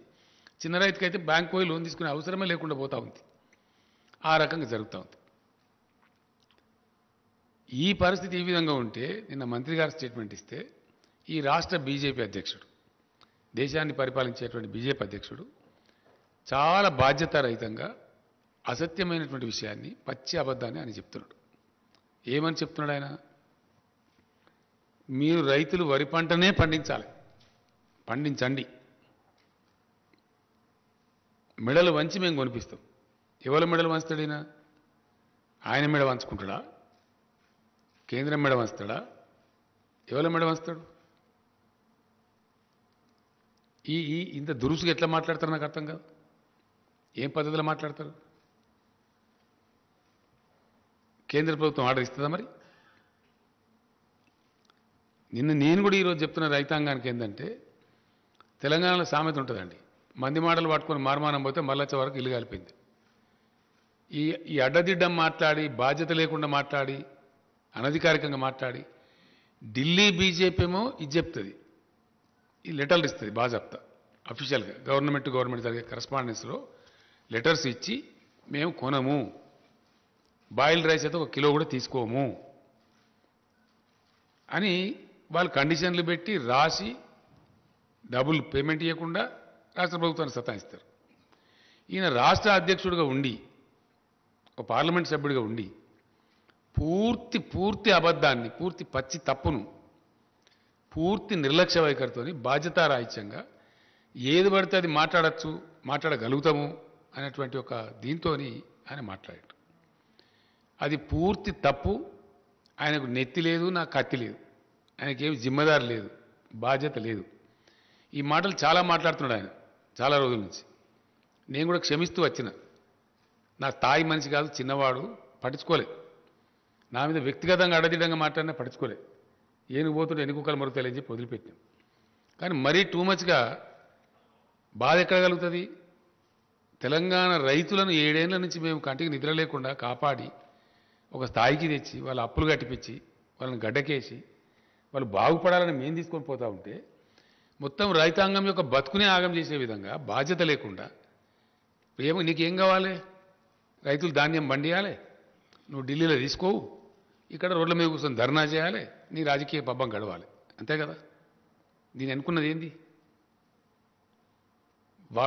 చిన్న రైతుకైతే బ్యాంక్ పోయి లోన్ తీసుకునే అవసరమే లేకుండా పోతూ ఉంది. ఆ రకంగా జరుగుతూ ఉంది. ఈ పరిస్థితి ఈ విధంగా ఉంటే నిన్న మంత్రి గారు స్టేట్మెంట్ ఇస్తే ఈ రాష్ట్ర బీజేపీ అధ్యక్షుడు, దేశాన్ని పరిపాలించేటువంటి బీజేపీ అధ్యక్షుడు చాలా బాధ్యతారహితంగా అసత్యమైనటువంటి విషయాన్ని, పచ్చి అబద్ధాన్ని ఆయన చెప్తున్నాడు. ఏమని చెప్తున్నాడు ఆయన? మీరు రైతులు వరి పంటనే పండించాలి, పండించండి, మెడలు వంచి మేము కొనిపిస్తాం. ఎవరి మెడలు వంచుతాడు ఈయన? ఆయన మెడ వంచుకుంటాడా? కేంద్రం మెడ వంచుతాడా? ఎవరి మెడ వంచుతాడు? ఇంత దురుసుగా ఎట్లా మాట్లాడతారు నాకు అర్థం కాదు. ఏం పద్ధతిలో మాట్లాడతారు? కేంద్ర ప్రభుత్వం ఆర్డర్ ఇస్తుందా మరి? నేను కూడా ఈరోజు చెప్తున్న రైతాంగానికి ఏంటంటే, తెలంగాణలో సామెత ఉంటుందండి, మంది మాటలు పట్టుకొని మార్మానం పోతే మళ్ళొచ్చే వరకు ఇల్లు కాలిపోయింది. ఈ అడ్డదిడ్డం మాట్లాడి, బాధ్యత లేకుండా మాట్లాడి, అనధికారికంగా మాట్లాడి ఢిల్లీ బీజేపీ ఏమో ఇది చెప్తుంది, ఈ లెటర్లు ఇస్తుంది బాజాప్తా అఫీషియల్గా గవర్నమెంట్ జరిగే కరస్పాండెన్స్లో లెటర్స్ ఇచ్చి మేము కొనము, బాయిల్డ్ రైస్ అయితే 1 కిలో కూడా తీసుకోము అని వాళ్ళు కండిషన్లు పెట్టి రాసి డబ్బులు పేమెంట్ ఇవ్వకుండా రాష్ట్ర ప్రభుత్వాన్ని సతాయిస్తారు. ఈయన రాష్ట్ర అధ్యక్షుడిగా ఉండి, ఒక పార్లమెంట్ సభ్యుడిగా ఉండి పూర్తి అబద్ధాన్ని, పూర్తి పచ్చి తప్పును, పూర్తి నిర్లక్ష్య వైఖరితోని బాధ్యతారాహిత్యంగా ఏది పడితే అది మాట్లాడగలుగుతాము అనేటువంటి ఒక దీంతో ఆయన మాట్లాడాడు. అది పూర్తి తప్పు. ఆయనకు నెత్తి లేదు, నాకు కత్తి లేదు, ఆయనకేమి జిమ్మదారు లేదు, బాధ్యత లేదు. ఈ మాటలు చాలా మాట్లాడుతున్నాడు ఆయన చాలా రోజుల నుంచి. నేను కూడా క్షమిస్తూ వచ్చిన, నా స్థాయి మనిషి కాదు, చిన్నవాడు, పట్టించుకోలే. నా మీద వ్యక్తిగతంగా అడదిడంగా మాట్లాడినా పట్టించుకోలే. ఏనుగు పోతుంటే ఎన్నికలు మరుగుతాయని చెప్పి వదిలిపెట్టాం. కానీ మరీ టూ మచ్గా బాధ ఎక్కడ కలుగుతుంది? తెలంగాణ రైతులను 7 ఏళ్ల నుంచి మేము కంటికి నిద్ర లేకుండా కాపాడి ఒక స్థాయికి తెచ్చి వాళ్ళ అప్పులు కట్టిపించి వాళ్ళని గడ్డకేసి వాళ్ళు బాగుపడాలని మేము తీసుకొని పోతూ ఉంటే మొత్తం రైతాంగం యొక్క బతుకునే ఆగం చేసే విధంగా బాధ్యత లేకుండా నీకేం కావాలి? రైతులు ధాన్యం పండియాలి, నువ్వు ఢిల్లీలో తీసుకోవు, ఇక్కడ రోడ్ల మీద కూర్చొని ధర్నా చేయాలి, నీ రాజకీయ పబ్బం గడవాలి, అంతే కదా? దీని అనుకున్నది ఏంది?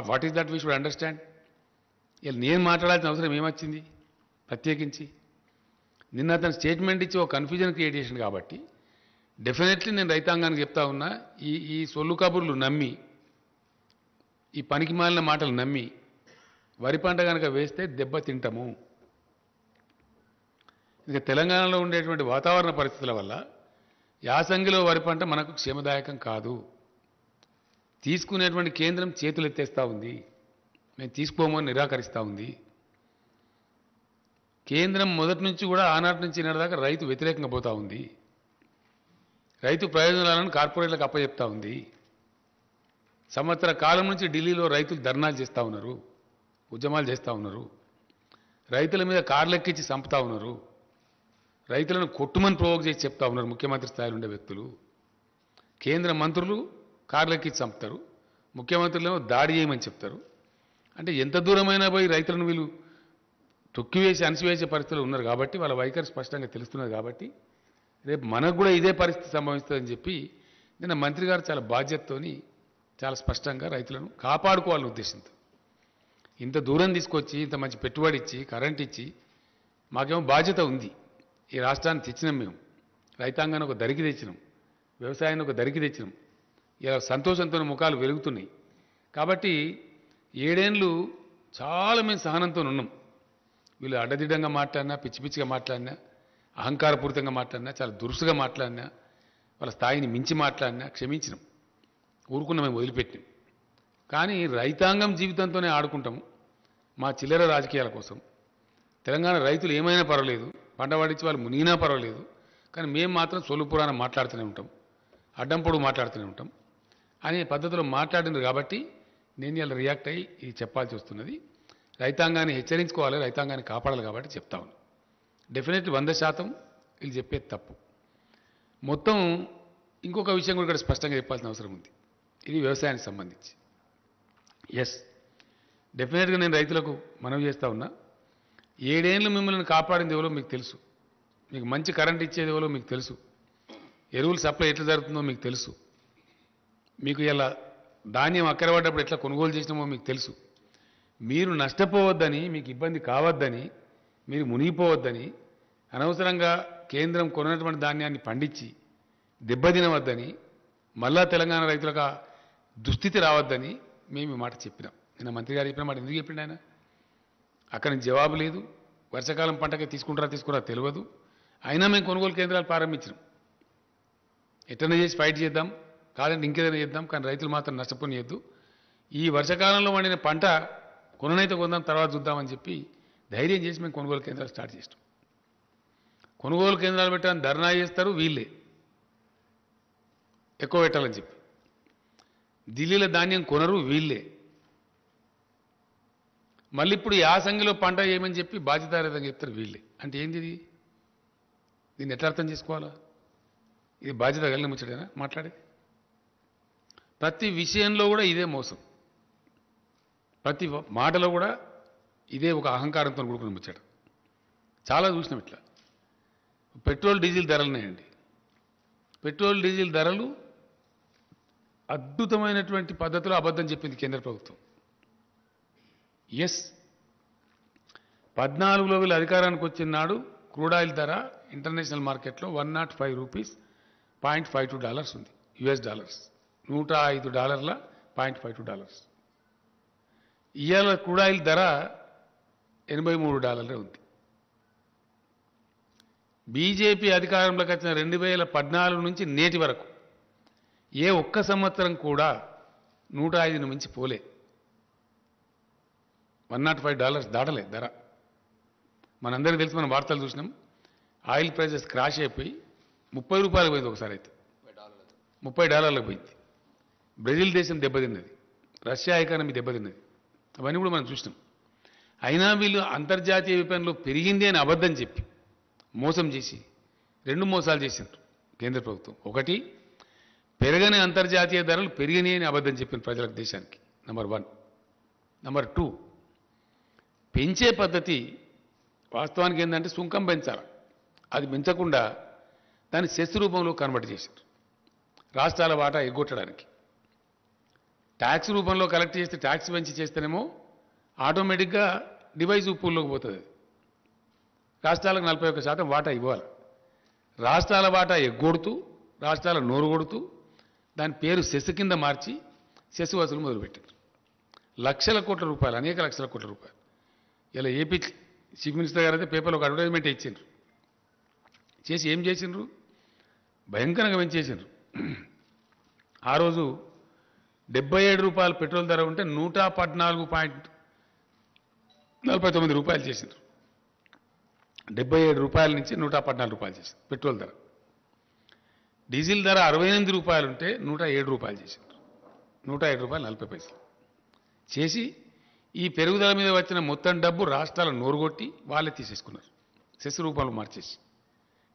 What is that we should understand? ఇలా నేను మాట్లాడాల్సిన అవసరం ఏమొచ్చింది ప్రత్యేకించి? నిన్న అతను స్టేట్మెంట్ ఇచ్చి ఒక కన్ఫ్యూజన్ క్రియేట్ చేసింది కాబట్టి డెఫినెట్లీ నేను రైతాంగానికి చెప్తా ఉన్నా, ఈ సొల్లు కబుర్లు నమ్మి, ఈ పనికి మాలిన మాటలు నమ్మి వరి పంట కనుక వేస్తే దెబ్బ తింటాము. ఇంకా తెలంగాణలో ఉండేటువంటి వాతావరణ పరిస్థితుల వల్ల యాసంగిలో వరి పంట మనకు క్షేమదాయకం కాదు. తీసుకునేటువంటి కేంద్రం చేతులు ఎత్తేస్తూ ఉంది. మేము తీసుకోమని నిరాకరిస్తూ ఉంది. కేంద్రం మొదటి నుంచి కూడా ఆనాటి నుంచి ఈనాటిదాకా రైతు వ్యతిరేకంగా పోతూ ఉంది. రైతు ప్రయోజనాలను కార్పొరేట్లకు అప్పచెప్తా ఉంది. సంవత్సర కాలం నుంచి ఢిల్లీలో రైతులు ధర్నాలు చేస్తూ ఉన్నారు, ఉద్యమాలు చేస్తూ ఉన్నారు. రైతుల మీద కార్లెక్కించి చంపుతా ఉన్నారు. రైతులను కొట్టుమని ప్రోవోక్ చేసి చెప్తా ఉన్నారు ముఖ్యమంత్రి స్థాయిలో ఉండే వ్యక్తులు. కేంద్ర మంత్రులు కార్లెక్కించి చంపుతారు, ముఖ్యమంత్రులేమో దాడి చేయమని చెప్తారు. అంటే ఎంత దూరమైనా పోయి రైతులను వీళ్ళు తొక్కివేసి అణిసివేసే పరిస్థితులు ఉన్నారు. కాబట్టి వాళ్ళ వైఖరి స్పష్టంగా తెలుస్తున్నది. కాబట్టి రేపు మనకు కూడా ఇదే పరిస్థితి సంభవిస్తుందని చెప్పి నిన్న మంత్రి గారు చాలా బాధ్యతతోని చాలా స్పష్టంగా రైతులను కాపాడుకోవాలనే ఉద్దేశంతో ఇంత దూరం తీసుకొచ్చి ఇంత మంచి పెట్టుబడి ఇచ్చి కరెంట్ ఇచ్చి మాకేమో బాధ్యత ఉంది. ఈ రాష్ట్రాన్ని తెచ్చినాం, మేము రైతాంగాన్ని ఒక దరికి తెచ్చినాం, వ్యవసాయాన్ని ఒక దరికి తెచ్చినాం. ఇలా సంతోషంతో ముఖాలు వెలుగుతున్నాయి. కాబట్టి 7 ఏళ్ళు చాలా మేము సహనంతో ఉన్నాం. వీళ్ళు అడ్డదిడ్డంగా మాట్లాడినా, పిచ్చి పిచ్చిగా మాట్లాడినా, అహంకారపూరితంగా మాట్లాడినా, చాలా దురుసుగా మాట్లాడినా, వాళ్ళ స్థాయిని మించి మాట్లాడినా క్షమించినాం, ఊరుకున్నాం, మేము వదిలిపెట్టినాం. కానీ రైతాంగం జీవితంతోనే ఆడుకుంటాము మా చిల్లర రాజకీయాల కోసం. తెలంగాణ రైతులు ఏమైనా పర్వాలేదు, పంట పండించి వాళ్ళు మునిగినా పర్వాలేదు, కానీ మేము మాత్రం సొల్లు పురాణం మాట్లాడుతూనే ఉంటాం, అడ్డం పొడుగు మాట్లాడుతూనే ఉంటాం అనే పద్ధతిలో మాట్లాడినారు. కాబట్టి నేను ఇలా రియాక్ట్ అయ్యి ఇది చెప్పాల్సి వస్తున్నది. రైతాంగాన్ని హెచ్చరించుకోవాలి, రైతాంగాన్ని కాపాడాలి. కాబట్టి చెప్తా ఉన్నాను. డెఫినెట్లీ 100% వీళ్ళు చెప్పేది తప్పు. మొత్తం ఇంకొక విషయం కూడా ఇక్కడ స్పష్టంగా చెప్పాల్సిన అవసరం ఉంది. ఇది వ్యవసాయానికి సంబంధించి. ఎస్, డెఫినెట్గా నేను రైతులకు మనవి చేస్తూ ఉన్నా. 7 ఏళ్ళు మిమ్మల్ని కాపాడింది ఎవరో మీకు తెలుసు, మీకు మంచి కరెంట్ ఇచ్చేది ఎవరో మీకు తెలుసు, ఎరువులు సప్లై ఎట్లా జరుగుతుందో మీకు తెలుసు, మీకు ఇలా ధాన్యం అక్కరపడ్డప్పుడు ఎట్లా కొనుగోలు చేసినామో మీకు తెలుసు. మీరు నష్టపోవద్దని, మీకు ఇబ్బంది కావద్దని, మీరు మునిగిపోవద్దని, అనవసరంగా కేంద్రం కొన్నటువంటి ధాన్యాన్ని పండించి దెబ్బతినవద్దని, మళ్ళా తెలంగాణ రైతులకు దుస్థితి రావద్దని మేము ఈ మాట చెప్పినాం. నిన్న మంత్రి గారు చెప్పిన మాట ఎందుకు చెప్పిండు ఆయన? అక్కడి నుంచి జవాబు లేదు. వర్షాకాలం పంటకే తీసుకుంటారా తెలియదు. అయినా మేము కొనుగోలు కేంద్రాలు ప్రారంభించినాం. ఎట్లనే చేసి ఫైట్ చేద్దాం, కాదంటే ఇంకేదైనా చేద్దాం, కానీ రైతులు మాత్రం నష్టపోనియద్దు. ఈ వర్షాకాలంలో వండిన పంట కొననైతే కొందాం, తర్వాత చూద్దామని చెప్పి ధైర్యం చేసి మేము కొనుగోలు కేంద్రాలు స్టార్ట్ చేస్తాం. కొనుగోలు కేంద్రాలు పెట్టాలని ధర్నా చేస్తారు వీళ్ళే, ఎక్కువ పెట్టాలని చెప్పి. ఢిల్లీలో ధాన్యం కొనరు వీళ్ళే. మళ్ళీ ఇప్పుడు యాసంగిలో పంట ఏమని చెప్పి బాధ్యతారహితంగా చెప్తారు వీళ్ళే. అంటే ఏంది ఇది? దీన్ని ఎట్లా అర్థం చేసుకోవాలా? ఇది బాధ్యత కలిగిన ముచ్చటేనా మాట్లాడేది? ప్రతి విషయంలో కూడా ఇదే మోసం, ప్రతి మాటలో కూడా ఇదే ఒక అహంకారంతో కూడుకుని ముచ్చట. చాలా చూసినాం ఇట్లా. పెట్రోల్ డీజిల్ ధరలున్నాయండి. పెట్రోల్ డీజిల్ ధరలు అద్భుతమైనటువంటి పద్ధతిలో అబద్ధం చెప్పింది కేంద్ర ప్రభుత్వం. ఎస్, 14లో వీళ్ళు అధికారానికి వచ్చిన నాడు క్రూడ్ ఆయిల్ ధర ఇంటర్నేషనల్ మార్కెట్లో $105.52 ఉంది, యుఎస్ డాలర్స్, $105.52. ఇవాళ క్రూడ్ ఆయిల్ ధర $83 ఉంది. బీజేపీ అధికారంలోకి వచ్చిన 2014 నుంచి నేటి వరకు ఏ ఒక్క సంవత్సరం కూడా 105ను మించి పోలే. $105 దాటలే ధర. మనందరికీ తెలిసి మనం వార్తలు చూసినాం. ఆయిల్ ప్రైజెస్ క్రాష్ అయిపోయి $30 పోయింది ఒకసారి, అయితే $30 పోయింది. బ్రెజిల్ దేశం దెబ్బతిన్నది, రష్యా ఎకానమీ దెబ్బతిన్నది, అవన్నీ కూడా మనం చూసినాం. అయినా వీళ్ళు అంతర్జాతీయ విపణిలో పెరిగింది అని అబద్ధం చెప్పి మోసం చేసి 2 మోసాలు చేసిండ్రు కేంద్ర ప్రభుత్వం. ఒకటి, పెరగని అంతర్జాతీయ ధరలు పెరిగినాయి అని అబద్ధం చెప్పిన ప్రజలకు, దేశానికి. నెంబర్ 1. నెంబర్ 2, పెంచే పద్ధతి వాస్తవానికి ఏంటంటే సుంకం పెంచాలి, అది పెంచకుండా దాన్ని సెస్ రూపంలో కన్వర్ట్ చేశారు రాష్ట్రాల వాటా ఎగ్గొట్టడానికి. ట్యాక్స్ రూపంలో కలెక్ట్ చేస్తే, ట్యాక్స్ పెంచి చేస్తేనేమో ఆటోమేటిక్గా డివైజ్ పూల్లోకి పోతుంది. రాష్ట్రాలకు 41% వాటా ఇవ్వాలి. రాష్ట్రాల వాటా ఎగ్గొడుతూ, రాష్ట్రాల నోరు కొడుతూ దాని పేరు సెస్ కింద మార్చి సెస్ వసూలు మొదలుపెట్టారు. లక్షల కోట్ల రూపాయలు, అనేక లక్షల కోట్ల రూపాయలు. ఇలా ఏపీ చీఫ్ మినిస్టర్ గారు అయితే పేపర్లో ఒక అడ్వర్టైజ్మెంట్ ఇచ్చిండ్రు. చేసి ఏం చేసిండ్రు? భయంకరంగా పెంచేసిండ్రు. ఆ రోజు 77 రూపాయలు పెట్రోల్ ధర ఉంటే 114.49 రూపాయలు చేసిండ్రు. 77 రూపాయల నుంచి 114 రూపాయలు చేసింది పెట్రోల్ ధర. డీజిల్ ధర 68 రూపాయలు ఉంటే 107 రూపాయలు చేసిండ్రు. 107 రూపాయలు 40 పైసలు చేసి ఈ పెరుగుదల మీద వచ్చిన మొత్తం డబ్బు రాష్ట్రాల నోరుగొట్టి వాళ్ళే తీసేసుకున్నారు. సెస్ రూపంలో మార్చేసి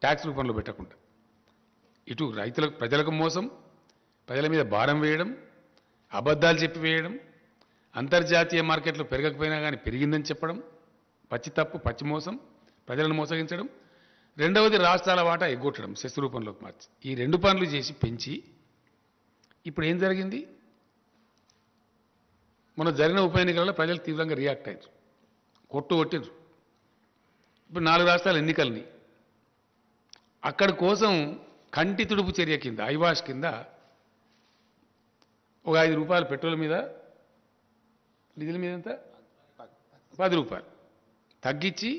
ట్యాక్స్ రూపంలో పెట్టకుండా ఇటు రైతులకు ప్రజలకు మోసం, ప్రజల మీద భారం వేయడం, అబద్ధాలు చెప్పి వేయడం, అంతర్జాతీయ మార్కెట్లో పెరగకపోయినా కానీ పెరిగిందని చెప్పడం, పచ్చి తప్పు పచ్చి మోసం, ప్రజలను మోసగించడం. రెండవది రాష్ట్రాల వాటా ఎగ్గొట్టడం సెస్ రూపంలోకి మార్చి ఈ రెండు పనులు చేసి పెంచి ఇప్పుడు ఏం జరిగింది? మన జరిగిన ఉప ఎన్నికలలో ప్రజలు తీవ్రంగా రియాక్ట్ అయ్యారు, కొట్టిండ్రు. ఇప్పుడు 4 రాష్ట్రాల ఎన్నికల్ని అక్కడి కోసం కంటి తుడుపు చర్య కింద ఐవాష్ కింద ఒక 5 రూపాయలు పెట్రోల్ మీద, డీజిల్ మీద ఎంత 10 రూపాయలు తగ్గించి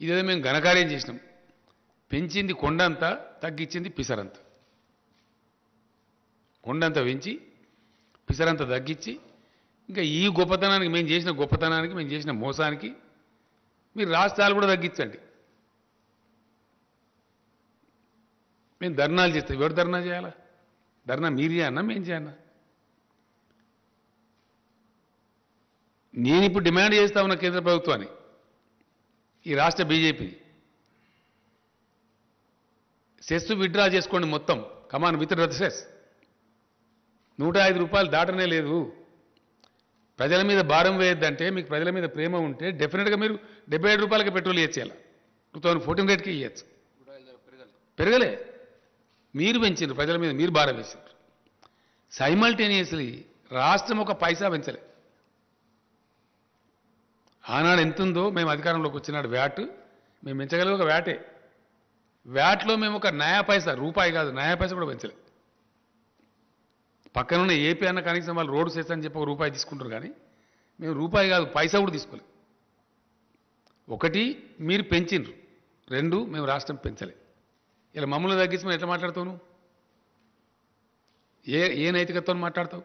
ఇదేదో మేము ఘనకార్యం చేసినాం. పెంచింది కొండంతా, తగ్గించింది పిసరంత. కొండంత పెంచి పిసరంత తగ్గించి ఇంకా ఈ గొప్పతనానికి మేము చేసిన గొప్పతనానికి మేము చేసిన మోసానికి మీరు రాష్ట్రాలు కూడా తగ్గించండి. మేము ధర్నాలు చేస్తాం. ఎవరు ధర్నా చేయాలా? ధర్నా మీరు చేయన్నా మేము చేయన్నా? నేను ఇప్పుడు డిమాండ్ చేస్తా ఉన్న కేంద్ర ప్రభుత్వాన్ని, ఈ రాష్ట్ర బీజేపీని, సెస్ విత్డ్రా చేసుకోండి మొత్తం. కమాన్ విత్ డ్రా సెస్. 105 రూపాయలు దాటనే లేదు. ప్రజల మీద భారం వేయద్దంటే, మీకు ప్రజల మీద ప్రేమ ఉంటే డెఫినెట్గా మీరు 77 రూపాయలకి పెట్రోల్ ఇచ్చేయాలి. 2014 రేట్కి ఇవ్వచ్చు. పెరగలే, మీరు పెంచారు. ప్రజల మీద మీరు భారం వేసారు. సైమల్టేనియస్లీ రాష్ట్రం ఒక పైసా పెంచలే. ఆనాడు ఎంతుందో మేము అధికారంలోకి వచ్చినాడు వ్యాట్ మేము పెంచగలిగే ఒక వ్యాటే. వ్యాట్లో మేము ఒక నయా పైసా, రూపాయి కాదు నయా పైసా కూడా పెంచలే. పక్కనున్న ఏపీ అన్న కనీసం వాళ్ళు రోడ్డు సెస్ అని చెప్పి ఒక రూపాయి తీసుకుంటారు, కానీ మేము రూపాయి కాదు పైసా కూడా తీసుకోలేదు. ఒకటి మీరు పెంచిండ్రు, 2 మేము రాష్ట్రం పెంచలే. ఇలా మమ్మల్ని తగ్గించి మనం ఎట్లా మాట్లాడతావు? నువ్వు ఏ నైతికతతో మాట్లాడతావు?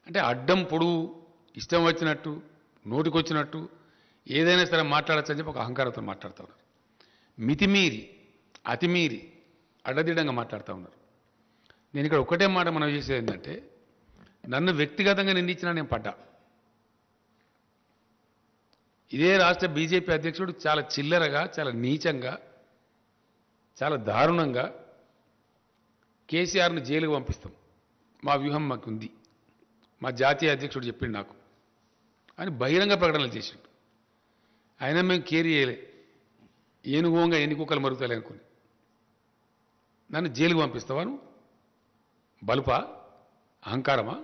అంటే అడ్డం పొడువు ఇష్టం వచ్చినట్టు నోటికొచ్చినట్టు ఏదైనా సరే మాట్లాడచ్చు అని చెప్పి ఒక అహంకారంతో మాట్లాడుతూ ఉన్నారు. మితిమీరి అతిమీరి అడ్డదిడ్డంగా మాట్లాడుతూ ఉన్నారు. నేను ఇక్కడ ఒకటే మాట మనం చేసేది ఏంటంటే, నన్ను వ్యక్తిగతంగా నిందించినా నేను పడ్డా. ఇదే రాష్ట్ర బీజేపీ అధ్యక్షుడు చాలా చిల్లరగా, చాలా నీచంగా, చాలా దారుణంగా కేసీఆర్ను జైలుకు పంపిస్తాం, మా వ్యూహం మాకుంది, మా జాతీయ అధ్యక్షుడు చెప్పిండు నాకు అని బహిరంగ ప్రకటనలు చేసిండు. అయినా మేము కేర్ చేయలే. ఏనుగోంగా ఎన్ని కుక్కలు మరుగుతాయి అనుకుని నన్ను జైలుకు పంపిస్తావాను? బలుపా? అహంకారమా?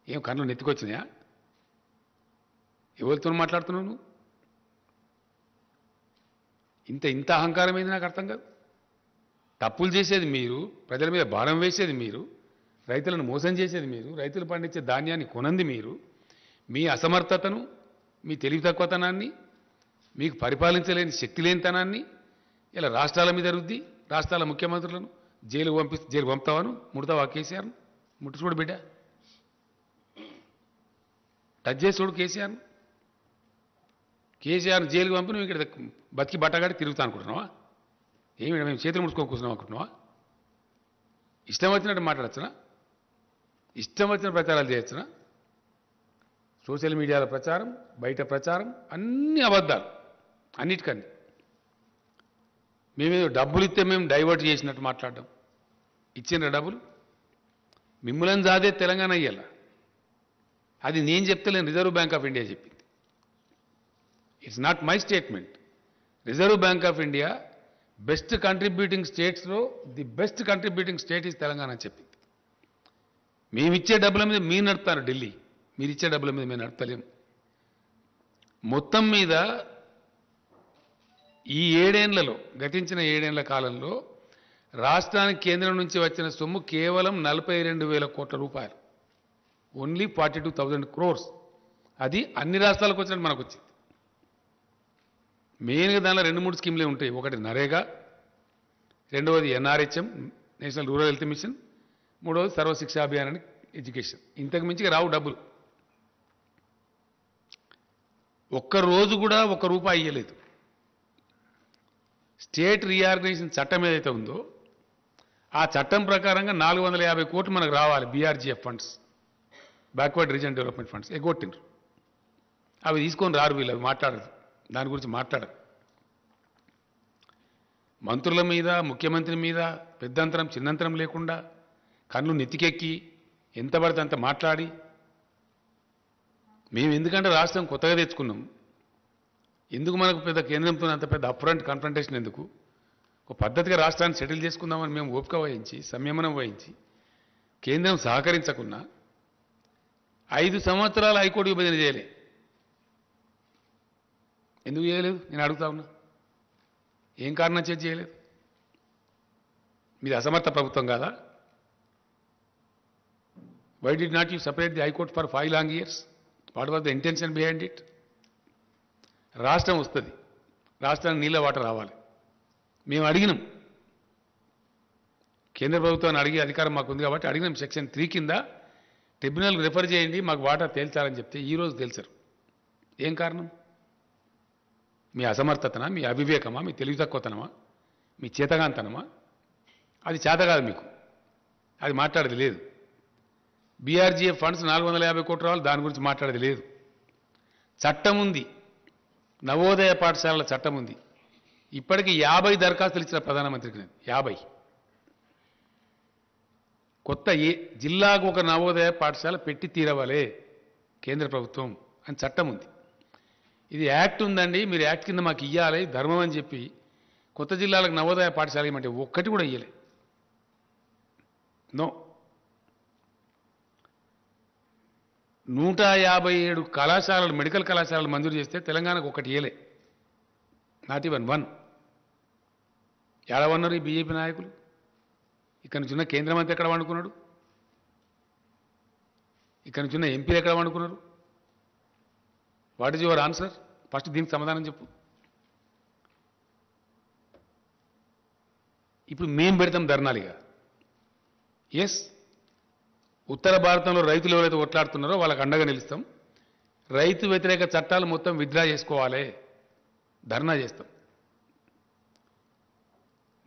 ఏం కళ్ళు నెత్తికొచ్చినాయా? ఎవరితో మాట్లాడుతున్నావు నువ్వు? ఇంత అహంకారం ఏంది నాకు అర్థం కాదు. తప్పులు చేసేది మీరు, ప్రజల మీద భారం వేసేది మీరు, రైతులను మోసం చేసేది మీరు, రైతులు పండించే ధాన్యాన్ని కొనంది మీరు. మీ అసమర్థతను, మీ తెలివి తక్కువతనాన్ని, మీకు పరిపాలించలేని శక్తి లేనితనాన్ని ఇలా రాష్ట్రాల మీద రుద్ది రాష్ట్రాల ముఖ్యమంత్రులను జైలు పంపుతావాను? ముడతావా కేసీఆర్ను? ముట్టి చూడు బిడ్డ, టచ్ చేసి చూడు కేసీఆర్ను. కేసీఆర్ను జైలుకు పంపి నువ్వు ఇక్కడ బతికి బట్టగాడి తిరుగుతా అనుకుంటున్నావా? ఏమి మేము చేతులు ముడుచుకొని కూర్చున్నాం అనుకుంటున్నావా? ఇష్టం వచ్చినట్టు మాట్లాడచ్చునా? ఇష్టం వచ్చిన ప్రచారాలు చేయొచ్చునా? సోషల్ మీడియాలో ప్రచారం, బయట ప్రచారం, అన్ని అబద్ధాలు. అన్నిటికన్నీ మేమేదో డబ్బులు ఇస్తే మేము డైవర్ట్ చేసినట్టు మాట్లాడడం. ఇచ్చిన డబ్బులు మిమ్మల్ని జాదే తెలంగాణ అయ్యాల. అది నేను చెప్తలేను, రిజర్వ్ బ్యాంక్ ఆఫ్ ఇండియా చెప్పింది. It's not my statement. Reserve Bank of India best contributing స్టేట్స్లో the best contributing state is Telangana అని చెప్పింది. మేమిచ్చే డబ్బుల మీద మీరు నడుపుతారు ఢిల్లీ, మీరు ఇచ్చే డబ్బుల మీద మేము నడపలేము. మొత్తం మీద ఈ 7 ఏళ్లలో, గతించిన 7 ఏళ్ల కాలంలో రాష్ట్రానికి కేంద్రం నుంచి వచ్చిన సొమ్ము కేవలం 42,000 కోట్ల రూపాయలు. Only 42,000 crores. అది అన్ని రాష్ట్రాలకు వచ్చినట్టు మనకు వచ్చింది. మెయిన్గా దానిలో 2-3 స్కీమ్లే ఉంటాయి. ఒకటి నరేగా, రెండవది NRHM, national rural health machine, మూడవది సర్వశిక్ష అభియాన్ అని ఎడ్యుకేషన్. ఇంతకు మించి రావు డబ్బులు. ఒక్క రోజు కూడా ఒక్క రూపాయి ఇయ్యలేదు. స్టేట్ రీఆర్గనైజేషన్ చట్టం ఏదైతే ఉందో ఆ చట్టం ప్రకారంగా 450 కోట్లు మనకు రావాలి. BRGF funds, backward region development funds ఎగ్గొట్టిండ్రు. అవి తీసుకొని రారు వీళ్ళు, అవి మాట్లాడరు, దాని గురించి మాట్లాడరు. మంత్రుల మీద, ముఖ్యమంత్రి మీద పెద్దంతరం చిన్నంతరం లేకుండా కళ్ళు నెత్తికెక్కి ఎంత పడితే అంత మాట్లాడి, మేము ఎందుకంటే రాష్ట్రం కొత్తగా తెచ్చుకున్నాం, ఎందుకు మనకు పెద్ద కేంద్రంతో అంత పెద్ద అప్ఫ్రంట్ కన్ఫ్రంటేషన్ ఎందుకు, ఒక పద్ధతిగా రాష్ట్రాన్ని సెటిల్ చేసుకుందామని మేము ఓపిక వహించి సంయమనం వహించి కేంద్రం సహకరించకున్నా 5 సంవత్సరాలు హైకోర్టు విభజన చేయలే. ఎందుకు చేయలేదు నేను అడుగుతా ఉన్నా. ఏం కారణం చేసి చేయలేదు? మీది అసమర్థ ప్రభుత్వం కాదా? Why did not you separate the high court for 5 long years? What was the intention behind it? రాష్ట్రం వస్తుంది, రాష్ట్రానికి నీళ్ళ వాటర్ రావాలి. మేము అడిగినాం, కేంద్ర ప్రభుత్వాన్ని అడిగే అధికారం మాకు ఉంది కాబట్టి అడిగినాం. సెక్షన్ 3 కింద ట్రిబ్యునల్కి రిఫర్ చేయండి, మాకు వాటర్ తేల్చాలని చెప్తే ఈరోజు తెలుసారు. ఏం కారణం? మీ అసమర్థతనా, మీ అవివేకమా, మీ తెలివి తక్కువతనమా, మీ చేతగాంతనమా? అది చేత కాదు మీకు, అది మాట్లాడేది లేదు. బీఆర్జీఎఫ్ ఫండ్స్ 450 కోట్లు రావాలి, దాని గురించి మాట్లాడేది లేదు. చట్టం ఉంది, నవోదయ పాఠశాలల చట్టం ఉంది. ఇప్పటికీ 50 దరఖాస్తులు ఇచ్చిన ప్రధానమంత్రికి. నేను 50 కొత్త జిల్లాకు ఒక నవోదయ పాఠశాల పెట్టి తీరవాలే కేంద్ర ప్రభుత్వం అని చట్టం ఉంది. ఇది యాక్ట్ ఉందండి, మీరు యాక్ట్ కింద మాకు ఇవ్వాలి ధర్మం అని చెప్పి కొత్త జిల్లాలకు నవోదయ పాఠశాల ఇవ్వమంటే ఒక్కటి కూడా ఇయ్యలే. నో. 157 కళాశాలలు, మెడికల్ కళాశాలలు మంజూరు చేస్తే తెలంగాణకు ఒకటి ఇయ్యలే. Not even 1. ఏడవన్నారు ఈ బీజేపీ నాయకులు? ఇక్కడ నుంచి ఉన్న కేంద్ర మంత్రి ఎక్కడ వండుకున్నాడు? ఇక్కడ నుంచి ఉన్న ఎంపీలు ఎక్కడ వండుకున్నారు? What is your answer? First దీనికి సమాధానం చెప్పు. ఇప్పుడు మేం పెడతాం ధర్నాలుగా. ఎస్, ఉత్తర భారతంలో రైతులు ఎవరైతే కొట్లాడుతున్నారో వాళ్ళకి అండగా నిలుస్తాం. రైతు వ్యతిరేక చట్టాలు మొత్తం విత్డ్రా చేసుకోవాలి, ధర్నా చేస్తాం.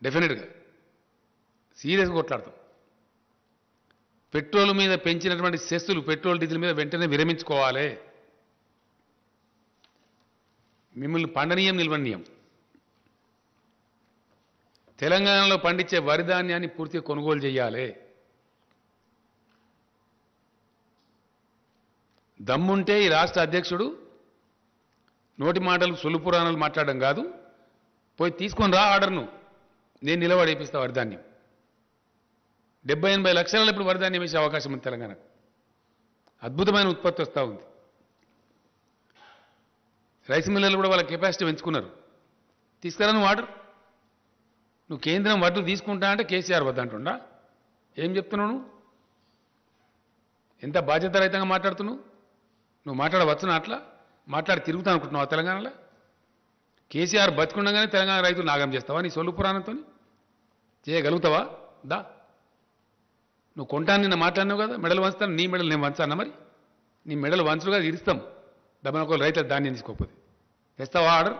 డెఫినెట్గా సీరియస్గా కొట్లాడతాం. పెట్రోల్ మీద పెంచినటువంటి సెస్సులు, పెట్రోల్ డీజిల్ మీద వెంటనే విరమించుకోవాలి. మిమ్మల్ని పండనీయం, నిల్వనీయం. తెలంగాణలో పండించే వరి ధాన్యాన్ని పూర్తిగా కొనుగోలు చేయాలి. దమ్ముంటే ఈ రాష్ట్ర అధ్యక్షుడు నోటి మాటలు, సొల్లు పురాణాలు మాట్లాడడం కాదు, పోయి తీసుకొని రా ఆర్డర్ను, నేను నిలబడేపిస్తా వరిధాన్యం. 70-80 లక్షలలో ఇప్పుడు వరిధాన్యం వేసే అవకాశం ఉంది తెలంగాణకు. అద్భుతమైన ఉత్పత్తి వస్తూ ఉంది. రైస్ మిల్లర్లు కూడా వాళ్ళ కెపాసిటీ పెంచుకున్నారు. తీసుకురా నువ్వు ఆర్డర్. నువ్వు కేంద్రం వడ్లు తీసుకుంటా అంటే కేసీఆర్ వద్దంటుండా? ఏం చెప్తున్నావు నువ్వు? ఎంత బాధ్యత రహితంగా మాట్లాడుతున్నావు? నువ్వు మాట్లాడవచ్చునా? అట్లా మాట్లాడి తిరుగుతా అనుకుంటున్నావు తెలంగాణలో? కేసీఆర్ బతికుండగానే తెలంగాణ రైతులు నాగం చేస్తావా నీ సొల్లు పురాణంతో? చేయగలుగుతావా? దా, నువ్వు కొంటాను నిన్న మాట్లాడినావు కదా, మెడలు వంచుతాను. నీ మెడలు నేను వంచానా? మరి నీ మెడలు వంచులుగా ఇరుస్తాం డబ్బున ఒక రైతుల ధాన్యం తీసుకోకపోతే. తెస్తావా ఆర్డర్?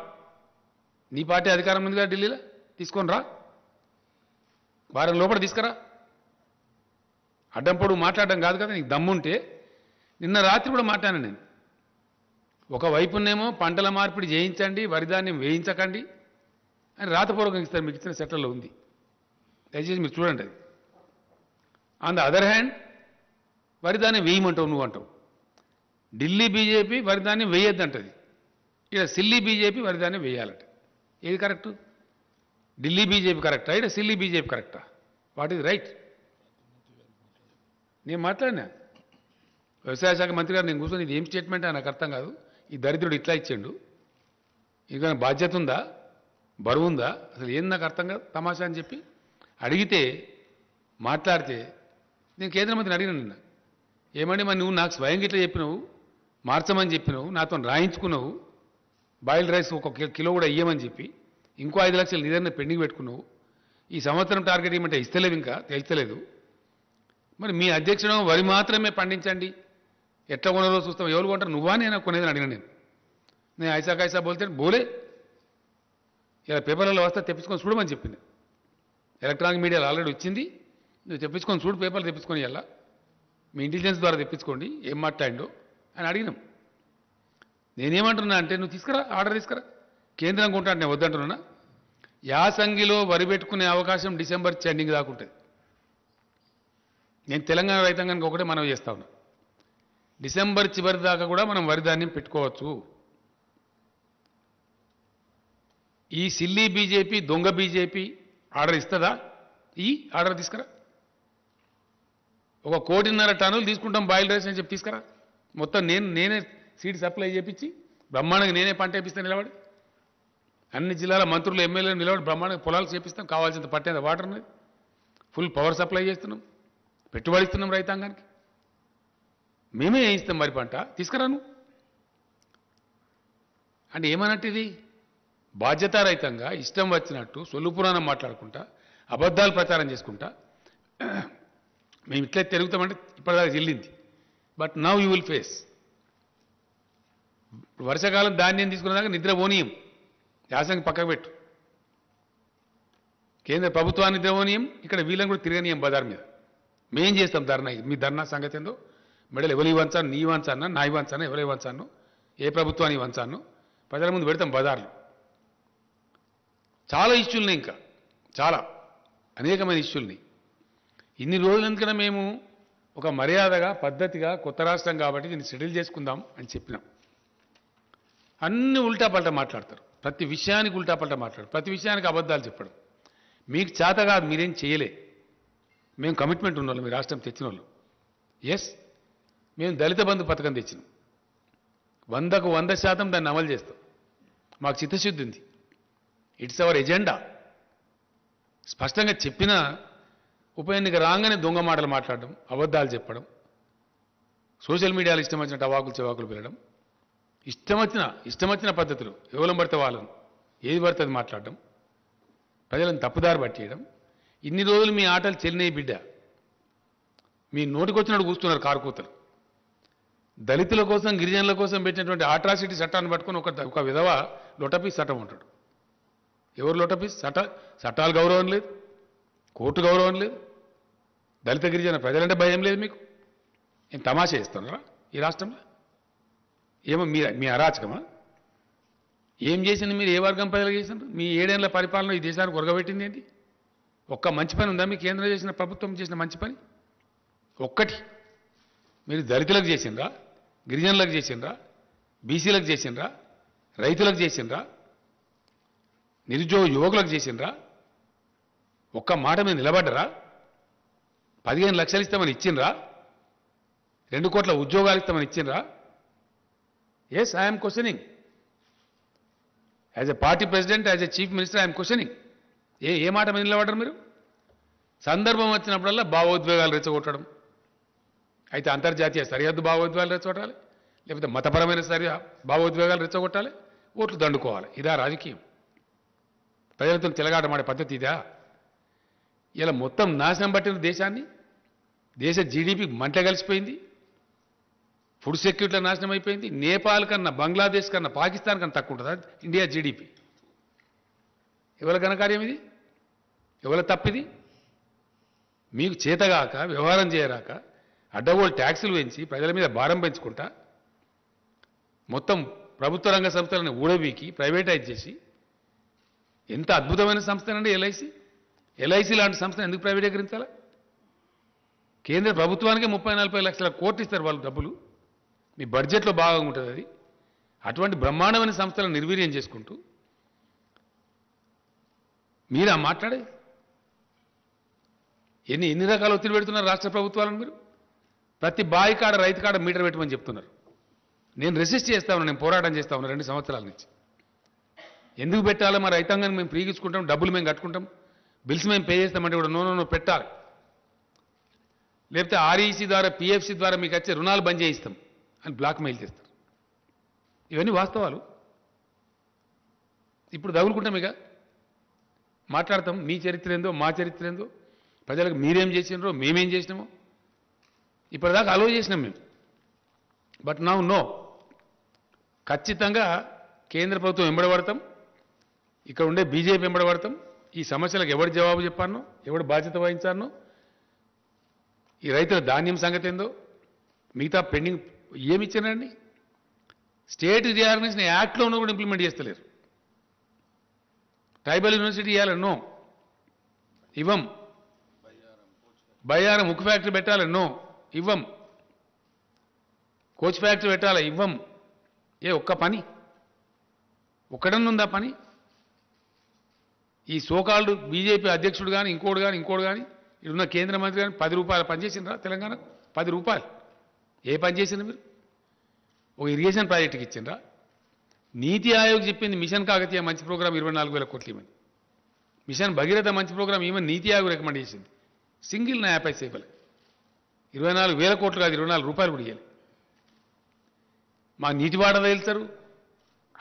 నీ పార్టీ అధికారం ఉంది కదా ఢిల్లీలో, తీసుకొని రా, వారం లోపల తీసుకురా. అడ్డం పొడుగు మాట్లాడడం కాదు కదా. నీకు దమ్ముంటే నిన్న రాత్రి కూడా మాట్లాడాను నేను. ఒకవైపునేమో పంటల మార్పిడి చేయించండి, వరిధాన్యం వేయించకండి అని రాతపూర్వకం ఇస్తారు, మీకు ఇచ్చిన సెట్లలో ఉంది, దయచేసి మీరు చూడండి అది. ఆన్ ద అదర్ హ్యాండ్ వరిధాన్యం వేయమంటావు నువ్వు అంటావు. ఢిల్లీ బీజేపీ వరిధాన్యం వేయొద్దంటది, ఇక్కడ సిల్లీ బీజేపీ వరిధాన్యం వేయాలట. ఏది కరెక్టు? ఢిల్లీ బీజేపీ కరెక్టా, ఇక్కడ సిల్లీ బీజేపీ కరెక్టా? What is right? నేను మాట్లాడినా వ్యవసాయ శాఖ మంత్రి గారు, నేను కూర్చొని ఇది ఏం స్టేట్మెంట్ అని నాకు అర్థం కాదు, ఈ దరిద్రుడు ఇట్లా ఇచ్చిండు, ఇంకైనా బాధ్యత ఉందా, బరువు ఉందా, అసలు ఏం నాకు అర్థం కాదు, తమాషా అని చెప్పి అడిగితే మాట్లాడితే నేను కేంద్ర మంత్రిని అడిగినాను నిన్న, ఏమండి మరి నువ్వు నాకు స్వయంగా ఇట్లా చెప్పినావు, మార్చమని చెప్పినావు, నాతో రాయించుకున్నావు, బాయిల్డ్ రైస్ 1 కిలో కూడా ఇయ్యమని చెప్పి ఇంకో 5 లక్షలు నిధులను పెండింగ్ పెట్టుకున్నావు, ఈ సంవత్సరం టార్గెట్ ఏమంటే ఇస్తలేవు, ఇంకా తెలుస్తలేదు. మరి మీ అధ్యక్షుడు వరి మాత్రమే పండించండి, ఎట్లా కొనరో చూస్తాం. ఎవరు కొంటారు? నువ్వా నేనా కొనేదని అడిగిన నేను ఐసా కైసా బోల్తే బోలే. ఇలా పేపర్లలో వస్తే తెప్పించుకొని చూడమని చెప్పింది. ఎలక్ట్రానిక్ మీడియాలో ఆల్రెడీ వచ్చింది, నువ్వు తెప్పించుకొని చూడు, పేపర్లు తెప్పించుకొని ఇలా మీ ఇంటెలిజెన్స్ ద్వారా తెప్పించుకోండి ఏం మాట్లాడిండో అని అడిగినాం. నేనేమంటున్నా అంటే నువ్వు తీసుకురా, ఆర్డర్ తీసుకురా, కేంద్రం కొంటాను నేను వద్దంటున్నా. యాసంగిలో వరి పెట్టుకునే అవకాశం డిసెంబర్ ఎండింగ్ దాకా ఉంటుంది. నేను తెలంగాణ రైతాంగానికి ఒకటే మనవి చేస్తా ఉన్నా, డిసెంబర్ చివరి దాకా కూడా మనం వరి ధాన్యం పెట్టుకోవచ్చు. ఈ సిల్లీ బీజేపీ, దొంగ బీజేపీ ఆర్డర్ ఇస్తుందా? ఈ ఆర్డర్ తీసుకురా. 1.5 కోటి టన్నులు తీసుకుంటాం బాయిల్ రైస్ అని చెప్పి తీసుకురా. మొత్తం నేనే సీడ్ సప్లై చేయించి బ్రహ్మాండంగా నేనే పంట వేపిస్తాను నిలబడి. అన్ని జిల్లాల మంత్రులు ఎమ్మెల్యేలు నిలబడి బ్రహ్మాండంగా పొలాలు చేపిస్తాం. కావాల్సినంత పట్టేంత వాటర్ అనేది ఫుల్ పవర్ సప్లై చేస్తున్నాం, పెట్టుబడి ఇస్తున్నాం రైతాంగానికి. మేమే వేయిస్తాం మరి పంట, తీసుకురాను అంటే ఏమన్నట్టు ఇది? బాధ్యతారహితంగా ఇష్టం వచ్చినట్టు సొల్లు పురాణం మాట్లాడుకుంటా, అబద్ధాలు ప్రచారం చేసుకుంటా మేము ఇట్లే తిరుగుతామంటే ఇప్పటిదాకా చెల్లింది. But now you will face. వర్షాకాలం ధాన్యం తీసుకునేదాకా నిద్ర పోనీయం, యాసంగి పక్కకు పెట్టు. కేంద్ర ప్రభుత్వాన్ని నిద్ర పోనీయం, ఇక్కడ వీళ్ళని కూడా తిరగనీయం బజార్ మీద. మేం చేస్తాం ధర్నా. మీ ధర్నా సంగతి ఏందో మెడలు ఎవరి వంచాను, నీ వంచాను, నా వంచాను, ఎవరి వంచాను, ఏ ప్రభుత్వాన్ని వంచాను ప్రజల ముందు పెడతాం బజార్లు. చాలా ఇష్యూల్ని, ఇంకా చాలా అనేకమైన ఇష్యూల్ని. ఇన్ని రోజులు ఎందుకన్నా మేము ఒక మర్యాదగా పద్ధతిగా కొత్త రాష్ట్రం కాబట్టి దీన్ని సెటిల్ చేసుకుందాం అని చెప్పినాం. అన్ని ఉల్టాపల్టా మాట్లాడతారు, ప్రతి విషయానికి ఉల్టాపల్టా మాట్లాడతారు, ప్రతి విషయానికి అబద్ధాలు చెప్పడం. మీకు చేత కాదు, మీరేం చేయలే. మేము కమిట్మెంట్ ఉన్నోళ్ళు, మీ రాష్ట్రం తెచ్చిన వాళ్ళు. ఎస్, మేము దళిత బంధు పథకం తెచ్చినాం. 100కు 100% దాన్ని అమలు చేస్తాం. మాకు చిత్తశుద్ధి ఉంది. It's our agenda. స్పష్టంగా చెప్పిన ఉప ఎన్నిక రాగానే దొంగ మాటలు మాట్లాడడం, అబద్ధాలు చెప్పడం, సోషల్ మీడియాలో ఇష్టం వచ్చినట్టు అవాకులు చెవాకులు పెరగడం, ఇష్టం వచ్చిన పద్ధతులు ఎవరం పడితే వాళ్ళను ఏది పడితే అది మాట్లాడడం, ప్రజలను తప్పుదారి పట్టేయడం. ఇన్ని రోజులు మీ ఆటలు చెల్లినాయి బిడ్డ. మీ నోటికొచ్చినట్టు కూస్తున్నారు కారుకూతలు. దళితుల కోసం, గిరిజనుల కోసం పెట్టినటువంటి ఆట్రాసిటీ చట్టాన్ని పట్టుకొని ఒక విధవ లొటపీస్ చట్టం ఉంటాడు. ఎవరు లొటపీస్? చట్టాలు గౌరవం లేదు, కోర్టు గౌరవం లేదు, దళిత గిరిజన ప్రజలంటే భయం లేదు మీకు. ఏం తమాషా చేస్తున్నారా ఈ రాష్ట్రంలో? ఏమో మీ అరాచకమా? ఏం చేసింది మీరు? ఏ వర్గం ప్రజలకు చేసినారు? మీ 7 ఏళ్ల పరిపాలన ఈ దేశానికి ఉరగబెట్టింది ఏంటి? ఒక్క మంచి పని ఉందా మీ కేంద్రం చేసిన, ప్రభుత్వం చేసిన మంచి పని? ఒక్కటి మీరు దళితులకు చేసిండ్రా, గిరిజనులకు చేసిండ్రా, బీసీలకు చేసిండ్రా, రైతులకు చేసిండ్రా, నిరుద్యోగ యువకులకు చేసిండ్రా? ఒక్క మాట మీద నిలబడ్డరా? 15 లక్షలు ఇస్తామని ఇచ్చిండ్రా? 2 కోట్ల ఉద్యోగాలు ఇస్తామని ఇచ్చిండ్రా? Yes, I'm questioning. As a party president, as a chief minister I'm questioning. ఏ మాట మీద నిలబడ్డారు మీరు? సందర్భం వచ్చినప్పుడల్లా భావోద్వేగాలు రెచ్చగొట్టడం. అయితే అంతర్జాతీయ సరిహద్దు భావోద్వేగాలు రెచ్చగొట్టాలి, లేకపోతే మతపరమైన భావోద్వేగాలు రెచ్చగొట్టాలి, ఓట్లు దండుకోవాలి. ఇదా రాజకీయం? ప్రజలతో తిలగాటమాడే పద్ధతి ఇదా? ఇలా మొత్తం నాశనం పట్టిన దేశాన్ని, దేశ జీడిపి మంట కలిసిపోయింది, ఫుడ్ సెక్యూరిటీలో నాశనం అయిపోయింది. నేపాల్ కన్నా, బంగ్లాదేశ్ కన్నా, పాకిస్తాన్ కన్నా తక్కువ ఉంటుందా ఇండియా జీడిపి? ఎవరి ఘనకార్యం ఇది? ఎవరి తప్పిది? మీకు చేతగాక, వ్యవహారం చేయరాక, అడ్డగోలు ట్యాక్సులు పెంచి ప్రజల మీద భారం పెంచుకుంటా, మొత్తం ప్రభుత్వ రంగ సంస్థలను ఊడబీకి ప్రైవేటైజ్ చేసి, ఎంత అద్భుతమైన సంస్థనండి ఎల్ఐసి. ఎల్ఐసి లాంటి సంస్థను ఎందుకు ప్రైవేటీకరించాలా? కేంద్ర ప్రభుత్వానికి 30-40 లక్షల కోట్లు ఇస్తారు వాళ్ళు డబ్బులు, మీ బడ్జెట్లో బాగా ఉంటుంది అది. అటువంటి బ్రహ్మాండమైన సంస్థలను నిర్వీర్యం చేసుకుంటూ మీరా మాట్లాడే? ఎన్ని రకాల ఒత్తిడి పెడుతున్నారు రాష్ట్ర ప్రభుత్వాలను మీరు? ప్రతి బాయి కాడ, రైతు కాడ మీటర్ పెట్టమని చెప్తున్నారు. నేను రెసిస్ట్ చేస్తా ఉన్నా, నేను పోరాటం చేస్తా ఉన్నా 2 సంవత్సరాల నుంచి. ఎందుకు పెట్టాలి? మా రైతాంగాన్ని మేము ఫ్రీగా ఇచ్చుకుంటాం, డబ్బులు మేము కట్టుకుంటాం, బిల్స్ మేము పే చేస్తామంటే కూడా నో పెట్టాలి. లేకపోతే ఆర్ఈసీ ద్వారా, పిఎఫ్సి ద్వారా మీకు వచ్చే రుణాలు బంద్ చేయిస్తాం అని బ్లాక్ మెయిల్ చేస్తారు. ఇవన్నీ వాస్తవాలు. ఇప్పుడు తగులుకుంటాం ఇక. మాట్లాడతాం. మీ చరిత్ర ఏందో మా చరిత్ర ఏందో, ప్రజలకు మీరేం చేసినారో మేమేం చేసినామో ఇప్పటిదాకా అలో చేసినాం మేము. బట్ నో, ఖచ్చితంగా కేంద్ర ప్రభుత్వం వెంబడబడతాం, ఇక్కడ ఉండే బీజేపీ వెంబడబడతాం. ఈ సమస్యలకు ఎవరు జవాబు చెప్పానో, ఎవరు బాధ్యత వహించానో, ఈ రైతుల ధాన్యం సంగతి ఏందో, మిగతా పెండింగ్ ఏమి ఇచ్చానండి. స్టేట్ రీఆర్గనైజేషన్ యాక్ట్లో ఉన్న కూడా ఇంప్లిమెంట్ చేస్తలేరు. ట్రైబల్ యూనివర్సిటీ ఇవ్వాలన్నో ఇవ్వం. బయ్యారం ఉక్కు ఫ్యాక్టరీ పెట్టాలన్నో ఇవ్వం. కోచ్ ఫ్యాక్టరీ పెట్టాలా ఇవ్వం. ఒక్క పని ఒక్కడన్నుందా పని? ఈ సోకాల్డ్ బీజేపీ అధ్యక్షుడు కానీ ఇంకోటి కానీ ఇప్పుడున్న కేంద్ర మంత్రి కానీ 10 రూపాయలు పనిచేసినరా తెలంగాణకు? 10 రూపాయలు ఏ పని చేసిండ్రు మీరు? ఒక ఇరిగేషన్ ప్రాజెక్టుకి ఇచ్చిండ్రా? నీతి ఆయోగ్ చెప్పింది మిషన్ కాకతీయ మంచి ప్రోగ్రాం 24,000 కోట్లు ఇవ్వని, మిషన్ భగీరథ మంచి ప్రోగ్రాం ఇవ్వని నీతి ఆయోగ్ రికమెండ్ చేసింది. సింగిల్ నా యాప్ అయితే 24,000 కోట్లు కాదు, 24 రూపాయలు కూడా ఇవ్వాలి. మా నీటి వాడ వెళ్తారు,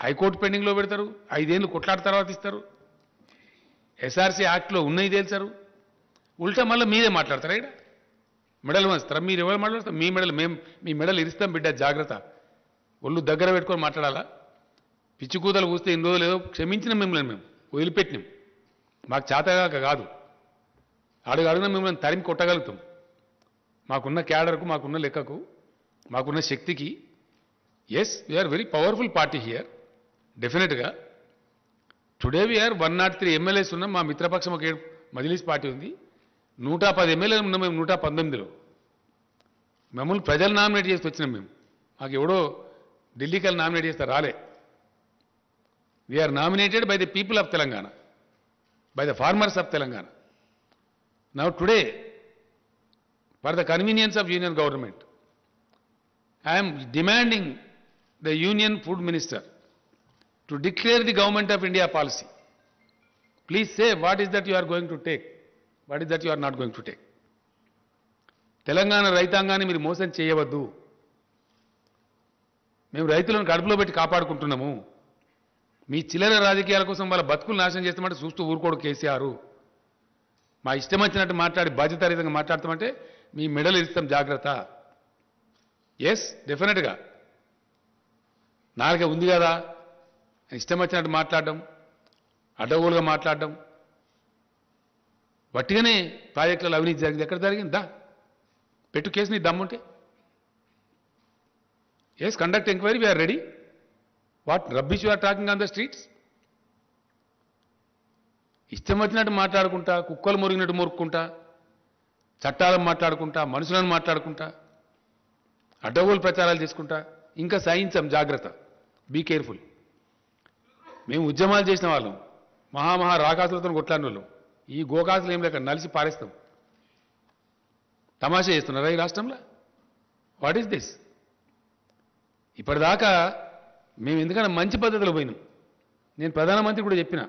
హైకోర్టు పెండింగ్లో పెడతారు, 5 ఏళ్ళు కొట్లాట తర్వాత ఇస్తారు, ఎస్ఆర్సీ యాక్ట్లో ఉన్నాయి తేల్చారు. ఉల్టా మళ్ళీ మీరే మాట్లాడతారా? ఇక్కడ మెడల్ వంచుతారా? మీరు ఎవరు మాట్లాడతారు? మీ మెడల్ మీ మెడల్ ఇరుస్తాం బిడ్డ, జాగ్రత్త. ఒళ్ళు దగ్గర పెట్టుకొని మాట్లాడాలా? పిచ్చి కూతలు కూస్తే ఇన్ని రోజులు ఏదో క్షమించిన మిమ్మల్ని మేము వదిలిపెట్టినాం. మాకు చేతగాక కాదు, అడుగున మిమ్మల్ని తరిమి కొట్టగలుగుతాం. మాకున్న క్యాడర్కు, మాకున్న లెక్కకు, మాకున్న శక్తికి. Yes, we are very powerful party here డెఫినెట్గా. టుడే వీఆర్ 103 ఎమ్మెల్యేస్ ఉన్నాం. మా మిత్రపక్షం ఒక మజ్లిస్ పార్టీ ఉంది. 110 ఎమ్మెల్యేలు ఉన్నాం మేము 119లో. మమ్మల్ని ప్రజలు నామినేట్ చేసి వచ్చినాం మేము. మాకు ఎవడో ఢిల్లీకి వెళ్ళి నామినేట్ చేస్తే రాలే. We are nominated by the people of Telangana, by the farmers of Telangana. Now today, for the convenience of union government, I am demanding the Union Food Minister to declare the Government of India policy. Please say what is that you are going to take, what is that you are not going to take. Telangana రైతాంగాన్ని మీరు మోసం చేయవద్దు. మేము రైతులను కడుపులో పెట్టి కాపాడుకుంటున్నాము. మీ చిల్లర రాజకీయాల కోసం వాళ్ళ బతుకులు నాశనం చేస్తామంటే చూస్తూ ఊరుకోడు కేసీఆర్. మా ఇష్టం వచ్చినట్టు మాట్లాడి బాధ్యతారహితంగా మాట్లాడతామంటే మీ మెడలు ఇస్తాం, జాగ్రత్త. ఎస్, డెఫినెట్గా నాలుగే ఉంది కదా, ఇష్టం వచ్చినట్టు మాట్లాడడం, అడ్డగోలుగా మాట్లాడడం, వట్టిగానే ప్రాజెక్టులలో అవినీతి జరిగింది. ఎక్కడ జరిగిందా? పెట్టు కేసు, నీ దమ్ముంటే. Yes, conduct enquiry, we are ready. What rubbish you are talking on the streets? ఇష్టం వచ్చినట్టు మాట్లాడుకుంటా, కుక్కలు మురిగినట్టు మురుక్కుంటా, చట్టాలను మాట్లాడుకుంటా, మనుషులను మాట్లాడుకుంటా, అడ్డగోలు ప్రచారాలు చేసుకుంటా ఇంకా సహించాం, జాగ్రత్త. Be careful. మేము ఉద్యమాలు చేసిన వాళ్ళం, మహామహా రాకాసులతో కొట్లాడిన వాళ్ళం. ఈ గోకాసులు ఏం లేక నలిసి పారేస్తాం. తమాషా చేస్తున్నారా ఈ రాష్ట్రంలో? What is this? ఇప్పటిదాకా మేము ఎందుకన్నా మంచి పద్ధతిలో పోయినాం. నేను ప్రధానమంత్రి కూడా చెప్పిన,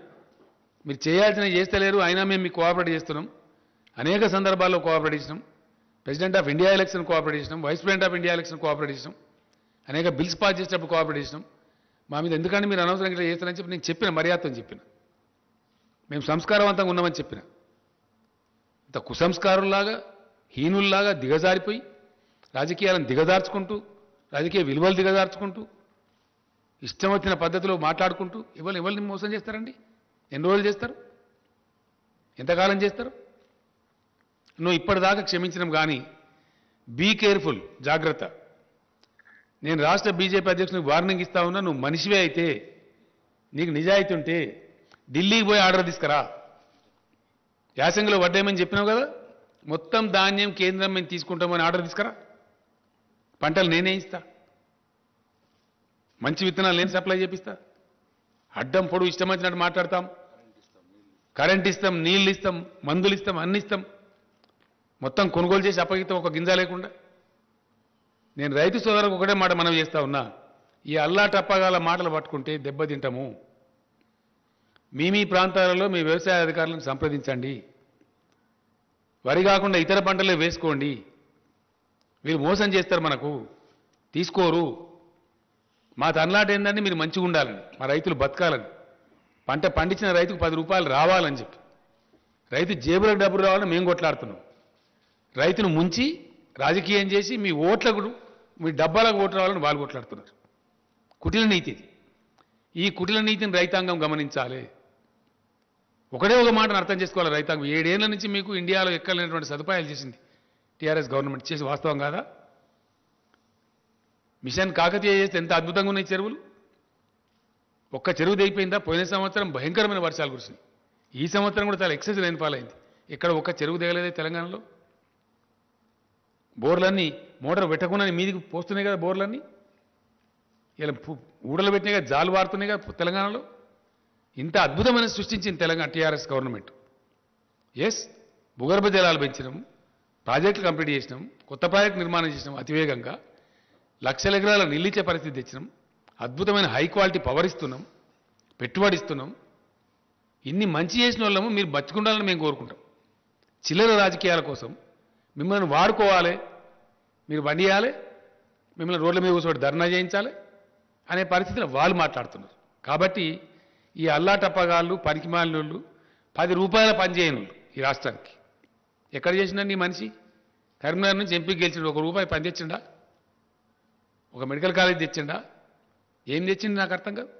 మీరు చేయాల్సినవి చేస్తలేరు, అయినా మేము మీకు కోఆపరేట్ చేస్తున్నాం. అనేక సందర్భాల్లో కోఆపరేట్ చేసినాం. President of India election cooperate చేసినాం, Vice President of India election cooperate చేసినాం, అనేక బిల్స్ పాస్ చేసేటప్పుడు కోఆపరేట్ చేసినాం. మా మీద ఎందుకంటే మీరు అనవసరంగా ఇట్లా చేస్తారని చెప్పి నేను చెప్పిన, మర్యాదతో చెప్పిన. మేము సంస్కారవంతంగా ఉన్నామని చెప్పిన. ఇంత కుసంస్కారుల్లాగా, హీనుల్లాగా దిగజారిపోయి, రాజకీయాలను దిగజార్చుకుంటూ, రాజకీయ విలువలు దిగజార్చుకుంటూ, ఇష్టం వచ్చిన పద్ధతిలో మాట్లాడుకుంటూ ఎవరిని మోసం చేస్తారండి? ఎన్ని రోజులు చేస్తారు? ఎంతకాలం చేస్తారు? నువ్వు ఇప్పటిదాకా క్షమించడం కానీ బీ కేర్ఫుల్, జాగ్రత్త. నేను రాష్ట్ర బీజేపీ అధ్యక్షునికి వార్నింగ్ ఇస్తా ఉన్నా. నువ్వు మనిషివే అయితే, నీకు నిజాయితీ ఉంటే ఢిల్లీకి పోయి ఆర్డర్ తీసుకురా. యాసంగిలో వడ్డేమని చెప్పినావు కదా, మొత్తం ధాన్యం కేంద్రం మేము తీసుకుంటామని ఆర్డర్ తీసుకురా. పంటలు నేనే ఇస్తా, మంచి విత్తనాలు నేను సప్లై చేపిస్తా. అడ్డం పొడుగు ఇష్టం వచ్చినట్టు మాట్లాడతాం. కరెంట్ ఇస్తాం, నీళ్ళు ఇస్తాం, మందులు ఇస్తాం, అన్ని ఇస్తాం. మొత్తం కొనుగోలు చేసి అప్పగిస్తాం, ఒక గింజ లేకుండా. నేను రైతు సోదరులకు ఒకటే మాట మనం చేస్తా ఉన్నా, ఈ అల్లా టప్పగాల మాటలు పట్టుకుంటే దెబ్బతింటాము. మీ ప్రాంతాలలో మీ వ్యవసాయ అధికారులను సంప్రదించండి. వరి కాకుండా ఇతర పంటలే వేసుకోండి. వీళ్ళు మోసం చేస్తారు, మనకు తీసుకోరు. మా తనలాట ఏంటంటే మీరు మంచిగా ఉండాలని, మా రైతులు బతకాలని, పంట పండించిన రైతుకు 10 రూపాయలు రావాలని చెప్పి. రైతు జేబులకు డబ్బులు రావాలని మేము కొట్లాడుతున్నాం. రైతును ముంచి రాజకీయం చేసి మీ ఓట్లకు మీ డబ్బాలకు ఓట్లు రావాలని వాళ్ళు కొట్లాడుతున్నారు. కుటిల నీతి ఇది. ఈ కుటిల నీతిని రైతాంగం గమనించాలి. ఒకటే ఒక మాటను అర్థం చేసుకోవాలి రైతాంగం. 7 ఏళ్ల నుంచి మీకు ఇండియాలో ఎక్కలేనటువంటి సదుపాయాలు చేసింది టీఆర్ఎస్ గవర్నమెంట్. చేసి వాస్తవం కాదా? మిషన్ కాకతీయ చేస్తే ఎంత అద్భుతంగా ఉన్నాయి చెరువులు. ఒక్క చెరువు తెగిపోయిందా? పోయిన సంవత్సరం భయంకరమైన వర్షాలు కురిసినాయి. ఈ సంవత్సరం కూడా చాలా ఎక్సెస్ రైన్ఫాల్ అయింది. ఇక్కడ ఒక్క చెరువు దిగలేదే తెలంగాణలో. బోర్లన్నీ మోటార్ పెట్టకుండా మీదికి పోస్తున్నాయి కదా బోర్లన్నీ. ఇలా ఊడలు పెట్టినాయి కదా, జాలు వారుతున్నాయి కదా తెలంగాణలో. ఇంత అద్భుతమైన సృష్టించింది తెలంగాణ టీఆర్ఎస్ గవర్నమెంట్. ఎస్, భూగర్భ జలాలు పెంచినాం, ప్రాజెక్టులు కంప్లీట్ చేసినాం, కొత్త ప్రాజెక్టు నిర్మాణం చేసినాం అతివేగంగా, లక్షల ఎకరాల నిల్లిచ్చే పరిస్థితి తెచ్చినాం, అద్భుతమైన హై క్వాలిటీ పవర్ ఇస్తున్నాం, పెట్టుబడి ఇస్తున్నాం. ఇన్ని మంచి చేసిన వాళ్ళము మీరు బతుకుండాలని మేము కోరుకుంటాం. చిల్లర రాజకీయాల కోసం మిమ్మల్ని వాడుకోవాలి, మీరు వండియాలి, మిమ్మల్ని రోడ్ల మీద కూర్చోబెట్టి ధర్నా చేయించాలి అనే పరిస్థితిలో వాళ్ళు మాట్లాడుతున్నారు. కాబట్టి ఈ అల్లాటప్పగాళ్ళు పనికిమాలినోళ్ళు 10 రూపాయల పని చేయని వాళ్ళు ఈ రాష్ట్రానికి ఎక్కడ చేసిండండి ఈ మనిషి? కరీంనగర్ నుంచి ఎంపీకి గెలిచిండు, 1 రూపాయి పని తెచ్చిండా? ఒక మెడికల్ కాలేజ్ తెచ్చిండా? ఏం తెచ్చిండు నాకు అర్థం కాదు.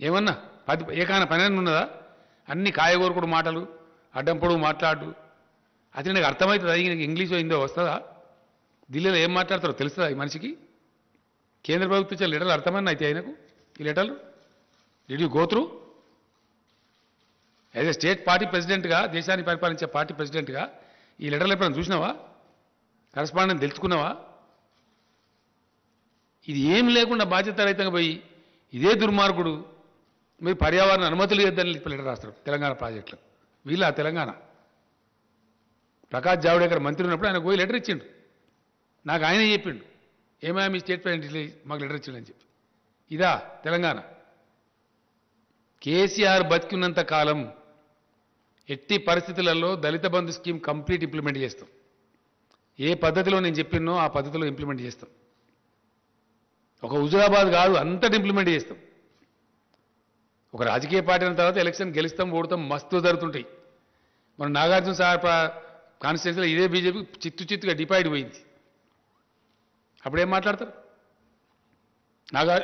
ఏమన్నా ఏకాన పని ఉన్నదా? అన్ని కాయగూరకుడు మాటలు, అడ్డం పొడుగు మాట్లాడు. అది నాకు అర్థమవుతుంది. అది నాకు ఇంగ్లీష్ అయిందో వస్తుందా? ఢిల్లీలో ఏం మాట్లాడతారో తెలుస్తుందా ఈ మనిషికి? కేంద్ర ప్రభుత్వం ఇచ్చే లెటర్లు అర్థమని అయితే ఆయనకు ఈ లెటర్లు did you go through? As a state party ప్రెసిడెంట్గా, దేశాన్ని పరిపాలించే పార్టీ ప్రెసిడెంట్గా ఈ లెటర్లు ఎప్పుడైనా చూసినావా? కరస్పాండెంట్ తెలుసుకున్నావా? ఇది ఏం లేకుండా బాధ్యత రహితంగా పోయి ఇదే దుర్మార్గుడు మీరు పర్యావరణ అనుమతులు ఇద్దని లెటర్ రాస్తారు తెలంగాణ ప్రాజెక్టులు. వీళ్ళ తెలంగాణ ప్రకాష్ జావడేకర్ మంత్రి ఉన్నప్పుడు ఆయన పోయి లెటర్ ఇచ్చిండు. నాకు ఆయనే చెప్పిండు, ఏమైనా మీ స్టేట్ ప్రెసిడెంట్ మాకు లెటర్ ఇచ్చిండని చెప్పి. ఇదా తెలంగాణ? కేసీఆర్ బతికున్నంత కాలం ఎట్టి పరిస్థితులలో దళిత బంధు స్కీమ్ కంప్లీట్ ఇంప్లిమెంట్ చేస్తాం. ఏ పద్ధతిలో నేను చెప్పినో ఆ పద్ధతిలో ఇంప్లిమెంట్ చేస్తాం. ఒక హుజురాబాద్ కాదు, అంతటి ఇంప్లిమెంట్ చేస్తాం. ఒక రాజకీయ పార్టీ అయిన తర్వాత ఎలక్షన్ గెలుస్తాం, ఓడతాం, మస్తు జరుగుతుంటాయి. మన నాగార్జున సార్ కాన్స్టిట్యూన్సీలో ఇదే బీజేపీ చిత్తుగా డిపైడ్ పోయింది. అప్పుడేం మాట్లాడతారు?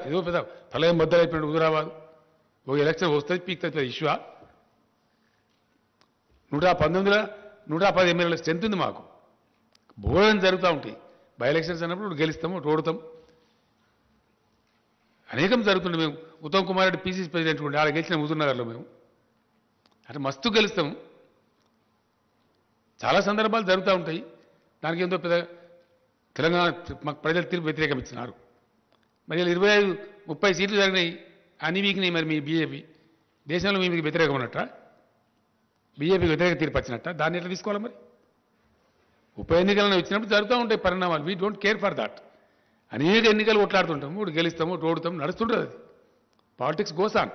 ఏదో పెద్ద ప్రళయం బద్దలైపోయినాడు హుజురాబాద్. ఒక ఎలక్షన్ వస్తుంది, పీక్తుంది ఇష్యూ. 110 ఎమ్మెల్యేల స్ట్రెంత్ ఉంది మాకు. బోధన జరుగుతూ ఉంటాయి. బై ఎలక్షన్స్ అన్నప్పుడు గెలుస్తాము, ఓడతాం, అనేకం జరుగుతుండే. మేము ఉత్తమ్ కుమార్ రెడ్డి పీసీసీ ప్రెసిడెంట్ ఉండే ఆడ గెలిచిన హుజూర్నగర్లో మేము అంటే మస్తు గెలుస్తాము. చాలా సందర్భాలు జరుగుతూ ఉంటాయి. దానికి ఎంతో పెద్ద తెలంగాణ మాకు ప్రజలు తీర్పు వ్యతిరేకం ఇచ్చినారు. మరి 25-30 సీట్లు జరిగినాయి, అన్ని వీక్నాయి. మరి మీ బీజేపీ దేశంలో మీకు వ్యతిరేకం ఉన్నట్ట, బీజేపీకి వ్యతిరేక తీర్పు వచ్చినట్ట, దాన్ని ఎట్లా తీసుకోవాలి? మరి ఉప ఎన్నికలను వచ్చినప్పుడు జరుగుతూ ఉంటాయి పరిణామాలు. We don't care for that. అనేక ఎన్నికలు కొట్లాడుతుంటాము, ఇప్పుడు గెలుస్తాము, ఓడుతాము, నడుస్తుంటుంది. అది పాలిటిక్స్ గోస్ ఆన్.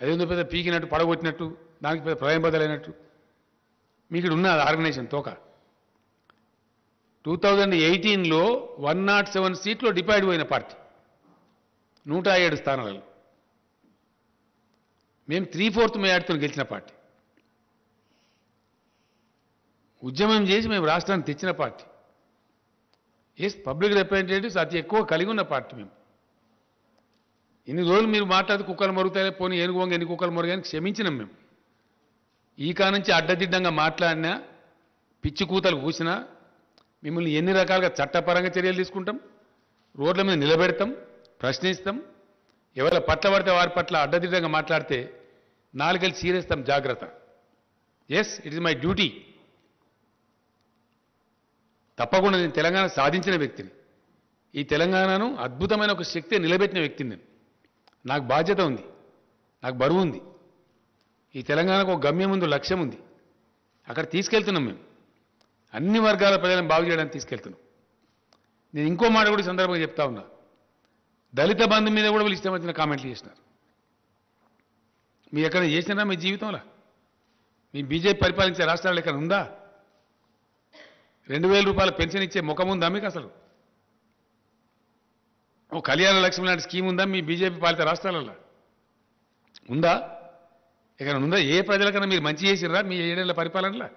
అదేందో పెద్ద పీకినట్టు, పడగొట్టినట్టు, దానికి పెద్ద ప్రళయం బదలైనట్టు మీకు ఇక్కడ ఉన్న ఆర్గనైజేషన్ తోక. 2018లో 107 సీట్లో డిపైడ్ పోయిన పార్టీ 107 స్థానాలలో. మేము 3/4 మేయాడుతో గెలిచిన పార్టీ. ఉద్యమం చేసి మేము రాష్ట్రాన్ని తెచ్చిన పార్టీ. ఎస్, పబ్లిక్ రిప్రజెంటేటివ్స్ అతి ఎక్కువ కలిగి ఉన్న పార్టీ మేము. ఇన్ని రోజులు మీరు మాట్లాడితే కుక్కలు మరుగుతాయి, పోనీ ఏనుగు ఎన్ని కుక్కలు మరుగాయని క్షమించినాం మేము. ఈ కానుంచి అడ్డదిడ్డంగా మాట్లాడినా, పిచ్చి కూతలు కూసినా మిమ్మల్ని ఎన్ని రకాలుగా చట్టపరంగా చర్యలు తీసుకుంటాం, రోడ్ల మీద నిలబెడతాం, ప్రశ్నిస్తాం. ఎవరి పట్ల పడితే వారి పట్ల అడ్డదిడ్డంగా మాట్లాడితే నాలుగేళ్ళు సీరేస్తాం, జాగ్రత్త. Yes, it is my duty. తప్పకుండా నేను తెలంగాణ సాధించిన వ్యక్తిని. ఈ తెలంగాణను అద్భుతమైన ఒక శక్తి నిలబెట్టిన వ్యక్తిని నేను. నాకు బాధ్యత ఉంది, నాకు బరువు ఉంది. ఈ తెలంగాణకు ఒక గమ్యం ఉంది, లక్ష్యం ఉంది. అక్కడ తీసుకెళ్తున్నాం మేము. అన్ని వర్గాల ప్రజలను బాగు చేయడానికి తీసుకెళ్తున్నాం. నేను ఇంకో మాట కూడా ఈ సందర్భంగా చెప్తా ఉన్నా. దళిత బంధు మీద కూడా వీళ్ళు ఇష్టం వచ్చిన కామెంట్లు చేసినారు. మీరు ఎక్కడ చేసినారా మీ జీవితంలో? మీ బీజేపీ పరిపాలించే రాష్ట్రాలు ఎక్కడ ఉందా? 2000 రూపాయల పెన్షన్ ఇచ్చే ముఖం ఉందా మీకు? అసలు ఓ కళ్యాణ లక్ష్మి లాంటి స్కీమ్ ఉందా మీ బీజేపీ పాలిత రాష్ట్రాలలో? ఉందా? ఇక్కడ ఉందా? ఏ ప్రజలకన్నా మీరు మంచి చేసిర్రా మీ 7 ఏళ్ల పరిపాలనలో?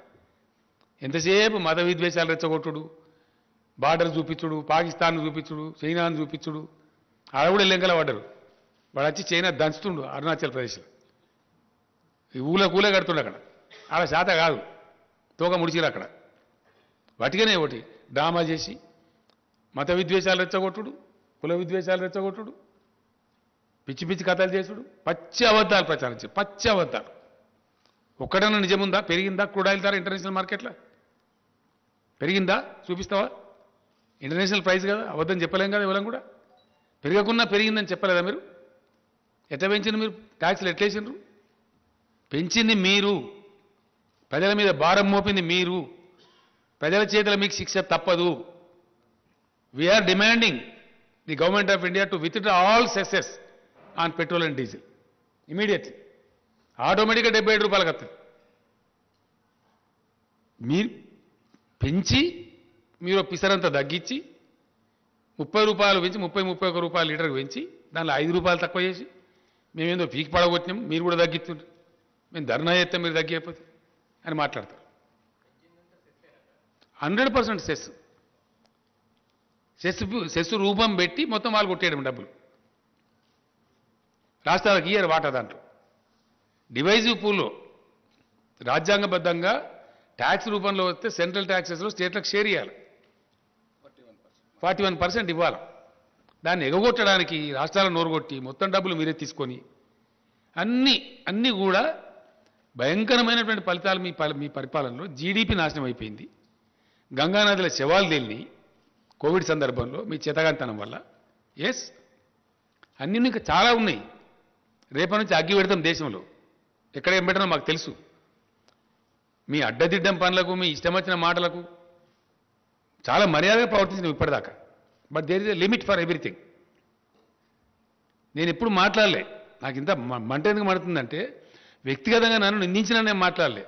ఎంతసేపు మత విద్వేషాలు రెచ్చగొట్టుడు, బార్డర్ చూపించుడు, పాకిస్తాన్ చూపించుడు, చైనాను చూపించుడు. ఆడ కూడా లెంకల పడ్డరు. వాడు వచ్చి చైనా దంచుతుండు అరుణాచల్ ప్రదేశ్లో. ఈ ఊళ్ళ కడుతుండు అక్కడ. ఆడ శాత కాదు, తోక ముడిచిరు అక్కడ. వాటికనే ఒకటి డ్రామా చేసి మత విద్వేషాలు రెచ్చగొట్టుడు, కుల విద్వేషాలు రెచ్చగొట్టుడు, పిచ్చి పిచ్చి కథలు చేసుడు, పచ్చి అబద్ధాలు ప్రచారం చేసి పచ్చి అబద్ధాలు. ఒక్కడన్నా నిజముందా? పెరిగిందా క్రూడాయిల్ ధర ఇంటర్నేషనల్ మార్కెట్లో? పెరిగిందా? చూపిస్తావా? ఇంటర్నేషనల్ ప్రైస్ కదా, అబద్ధం చెప్పలేం కదా ఇవ్వలేం కూడా. పెరగకున్నా పెరిగిందని చెప్పలేదా మీరు? ఎట్లా పెంచింది మీరు? ట్యాక్స్లు ఎట్లేసిండ్రు? పెంచింది మీరు, ప్రజల మీద భారం మోపింది మీరు, ప్రజల చేతుల మీకు శిక్ష తప్పదు. We are demanding the government of India to withdraw all cesses on petrol and diesel immediately. ఆటోమేటిక్గా 77 రూపాయలకు వస్తుంది. మీరు పెంచి మీరు పిసరంతా తగ్గించి 30 రూపాయలు పెంచి 31 రూపాయలు లీటర్కి పెంచి దానిలో 5 రూపాయలు తక్కువ చేసి మేమేందో పీకి పడగొట్టినాం, మీరు కూడా తగ్గిస్తుండ్రు, మేము ధర్నా చేస్తాం మీరు తగ్గిపోతే అని మాట్లాడతారు. 100% సెస్ రూపం పెట్టి మొత్తం వాళ్ళు కొట్టేయడం డబ్బులు. రాష్ట్రాలకు ఇయ్యరు వాటా. దాంట్లో డివైజివ్ పూల్లో రాజ్యాంగబద్ధంగా ట్యాక్స్ రూపంలో వస్తే సెంట్రల్ ట్యాక్సెస్లో స్టేట్లకు షేర్ ఇవ్వాలి, 41% ఇవ్వాలి. దాన్ని ఎగగొట్టడానికి రాష్ట్రాలను నోరుగొట్టి మొత్తం డబ్బులు మీరే తీసుకొని అన్నీ కూడా భయంకరమైనటువంటి ఫలితాలు మీ పరిపాలనలో. జీడీపీ నాశనం అయిపోయింది, గంగానదిల శవాలు తేలిని కోవిడ్ సందర్భంలో మీ చేతగాంతనం వల్ల. ఎస్, అన్నీ ఇంకా చాలా ఉన్నాయి. రేపటి నుంచి అగ్గి పెడతాం దేశంలో, ఎక్కడ ఏం పెట్టినా మాకు తెలుసు. మీ అడ్డదిడ్డం పనులకు, మీ ఇష్టం వచ్చిన మాటలకు చాలా మర్యాదగా ప్రవర్తించినాం ఇప్పటిదాకా. But there is a limit for everything. నేను ఎప్పుడు మాట్లాడలే, నాకు ఇంత మంట ఎందుకు మండుతుందంటే వ్యక్తిగతంగా నన్ను నిందించినా నేను మాట్లాడలే,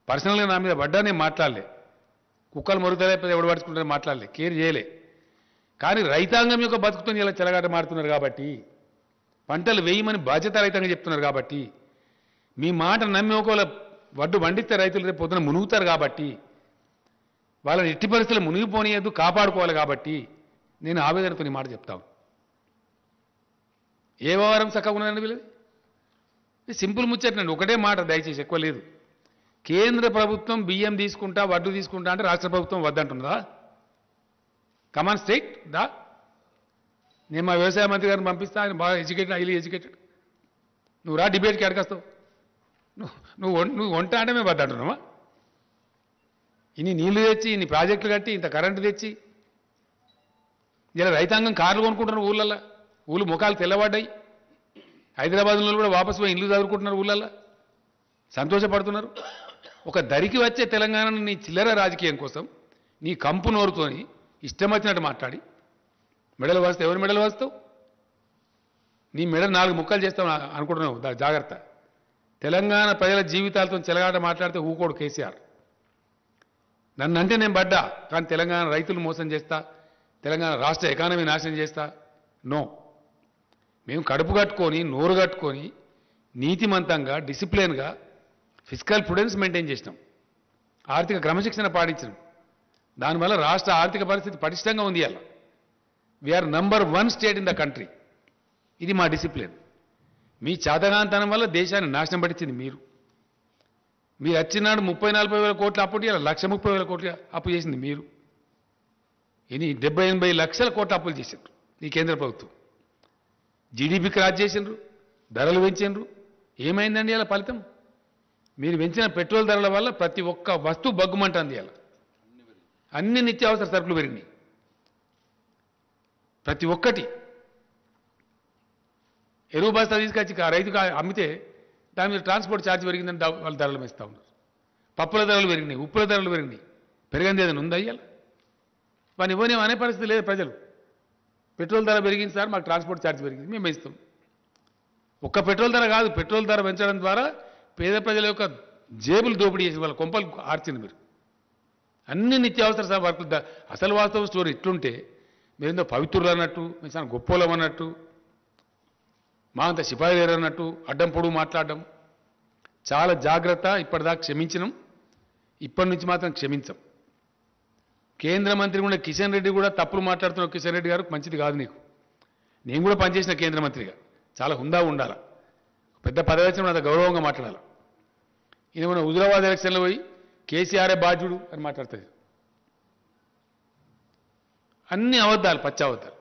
పర్సనల్గా నా మీద పడ్డా నేను మాట్లాడలే, కుక్కలు మరుగుతాయి ఎవడు పడుచుకుంటారో మాట్లాడలే, కేర్ చేయలే. కానీ రైతాంగం యొక్క బతుకుతో ఇలా చెలగాట మారుతున్నారు కాబట్టి, పంటలు వేయమని బాధ్యత రైతాంగం చెప్తున్నారు కాబట్టి, మీ మాట నమ్మి ఒకవేళ వడ్డు పండిస్తే రైతులు రేపు పొద్దున మునుగుతారు కాబట్టి, వాళ్ళని ఎట్టి పరిస్థితులు మునిగిపోనియద్దు, కాపాడుకోవాలి కాబట్టి నేను ఆవేదనతో ఈ మాట చెప్తాను. ఏ వ్యవహారం చక్కగా ఉన్నదండి వీళ్ళది? సింపుల్ ముచ్చటండి, ఒకటే మాట దయచేసి, ఎక్కువ లేదు. కేంద్ర ప్రభుత్వం బియ్యం తీసుకుంటా వడ్డు తీసుకుంటా అంటే రాష్ట్ర ప్రభుత్వం వద్దంటున్నదా? కమాన్ స్టేట్ దా. నేను మా వ్యవసాయ మంత్రి గారిని పంపిస్తా, ఆయన బాగా ఎడ్యుకేటెడ్, హైలీ ఎడ్యుకేటెడ్. నువ్వు రా డిబేట్కి అడగస్తావు. నువ్వు వంట అంటే మేము వద్దంటున్నావా? ఇన్ని నీళ్లు తెచ్చి, ఇన్ని ప్రాజెక్టులు కట్టి, ఇంత కరెంటు తెచ్చి ఇలా రైతాంగం కార్లు కొనుక్కుంటున్నారు ఊళ్ళల్లో. ఊళ్ళు ముఖాలు తెల్లబడ్డాయి. హైదరాబాద్లో కూడా వాపసు పోయి ఇల్లు చదువుకుంటున్నారు, ఊళ్ళల్లో సంతోషపడుతున్నారు. ఒక దరికి వచ్చే తెలంగాణను నీ చిల్లర రాజకీయం కోసం నీ కంపు నోరుతోని ఇష్టం వచ్చినట్టు మాట్లాడి మెడలు వస్తావు. ఎవరు మెడలు వస్తావు? నీ మెడలు 4 ముక్కలు చేస్తావు అనుకుంటున్నావు, జాగ్రత్త. తెలంగాణ ప్రజల జీవితాలతో చెలగాట మాట్లాడితే ఊకోడు కేసీఆర్. నన్నంటే నేను పడ్డా, కానీ తెలంగాణ రైతులు మోసం చేస్తా, తెలంగాణ రాష్ట్ర ఎకానమీ నాశనం చేస్తా, నో. మేము కడుపు కట్టుకొని, నోరు కట్టుకొని, నీతిమంతంగా, డిసిప్లిన్గా ఫిజికల్ ప్రుడెన్స్ మెయింటైన్ చేసినాం, ఆర్థిక క్రమశిక్షణ పాటించినాం. దానివల్ల రాష్ట్ర ఆర్థిక పరిస్థితి పటిష్టంగా ఉంది. అలా we are number 1 state in the country. ఇది మా డిసిప్లిన్. మీ చేతగాంతనం వల్ల దేశాన్ని నాశనం పట్టించింది మీరు. మీరు వచ్చినాడు 30-40 వేల కోట్ల అప్పు, ఇలా 1,30,000 కోట్ల అప్పు చేసింది మీరు. ఇది 70-80 లక్షల కోట్ల అప్పులు చేసిండ్రు ఈ కేంద్ర ప్రభుత్వం. జీడీపీ క్రాస్ చేసిండ్రు, ధరలు పెంచిండ్రు. ఏమైందండి ఇలా ఫలితం? మీరు పెంచిన పెట్రోల్ ధరల వల్ల ప్రతి ఒక్క వస్తువు బగ్గుమంటుంది. ఇలా అన్ని నిత్యావసర సరుకులు పెరిగినాయి, ప్రతి ఒక్కటి. ఎరువు బస్తా తీసుకొచ్చి రైతుకు అమ్మితే దాని మీద ట్రాన్స్పోర్ట్ ఛార్జ్ పెరిగిందని వాళ్ళు ధరలు పెంచుతూ ఉన్నారు. పప్పుల ధరలు పెరిగినాయి, ఉప్పుల ధరలు పెరిగినాయి. పెరిగింది ఏదైనా ఉందా ఇవాళ? వాని ఇవ్వనేం అనే పరిస్థితి లేదు ప్రజలు. పెట్రోల్ ధర పెరిగింది సార్, మాకు ట్రాన్స్పోర్ట్ ఛార్జ్ పెరిగింది, మేము పెంచుతాం. ఒక్క పెట్రోల్ ధర కాదు, పెట్రోల్ ధర పెంచడం ద్వారా పేద ప్రజల యొక్క జేబులు దోపిడీ చేసి వాళ్ళ కొంపలు ఆర్చింది మీరు. అన్ని నిత్యావసర సరుకులు. అసలు వాస్తవ స్టోరీ ఇట్లుంటే మీరేందో పవిత్రులు అన్నట్టు, మేము గొప్పోలం అన్నట్టు, మా అంత సిపాయిలు అన్నట్టు అడ్డం పొడుగు మాట్లాడడం చాలా జాగ్రత్త. ఇప్పటిదాకా క్షమించినాం, ఇప్పటి నుంచి మాత్రం క్షమించం. కేంద్ర మంత్రి కూడా కిషన్ రెడ్డి కూడా తప్పులు మాట్లాడుతున్న కిషన్ రెడ్డి గారు మంచిది కాదు నీకు. నేను కూడా పనిచేసిన కేంద్ర మంత్రిగా చాలా హుందా ఉండాలి, పెద్ద పదవి వచ్చిన అంత గౌరవంగా మాట్లాడాలి. ఈయన మన హుజురాబాద్ ఎలక్షన్లో పోయి కేసీఆర్ఏ బాధ్యుడు అని మాట్లాడుతుంది. అన్ని అబద్ధాలు, పచ్చి అబద్ధాలు.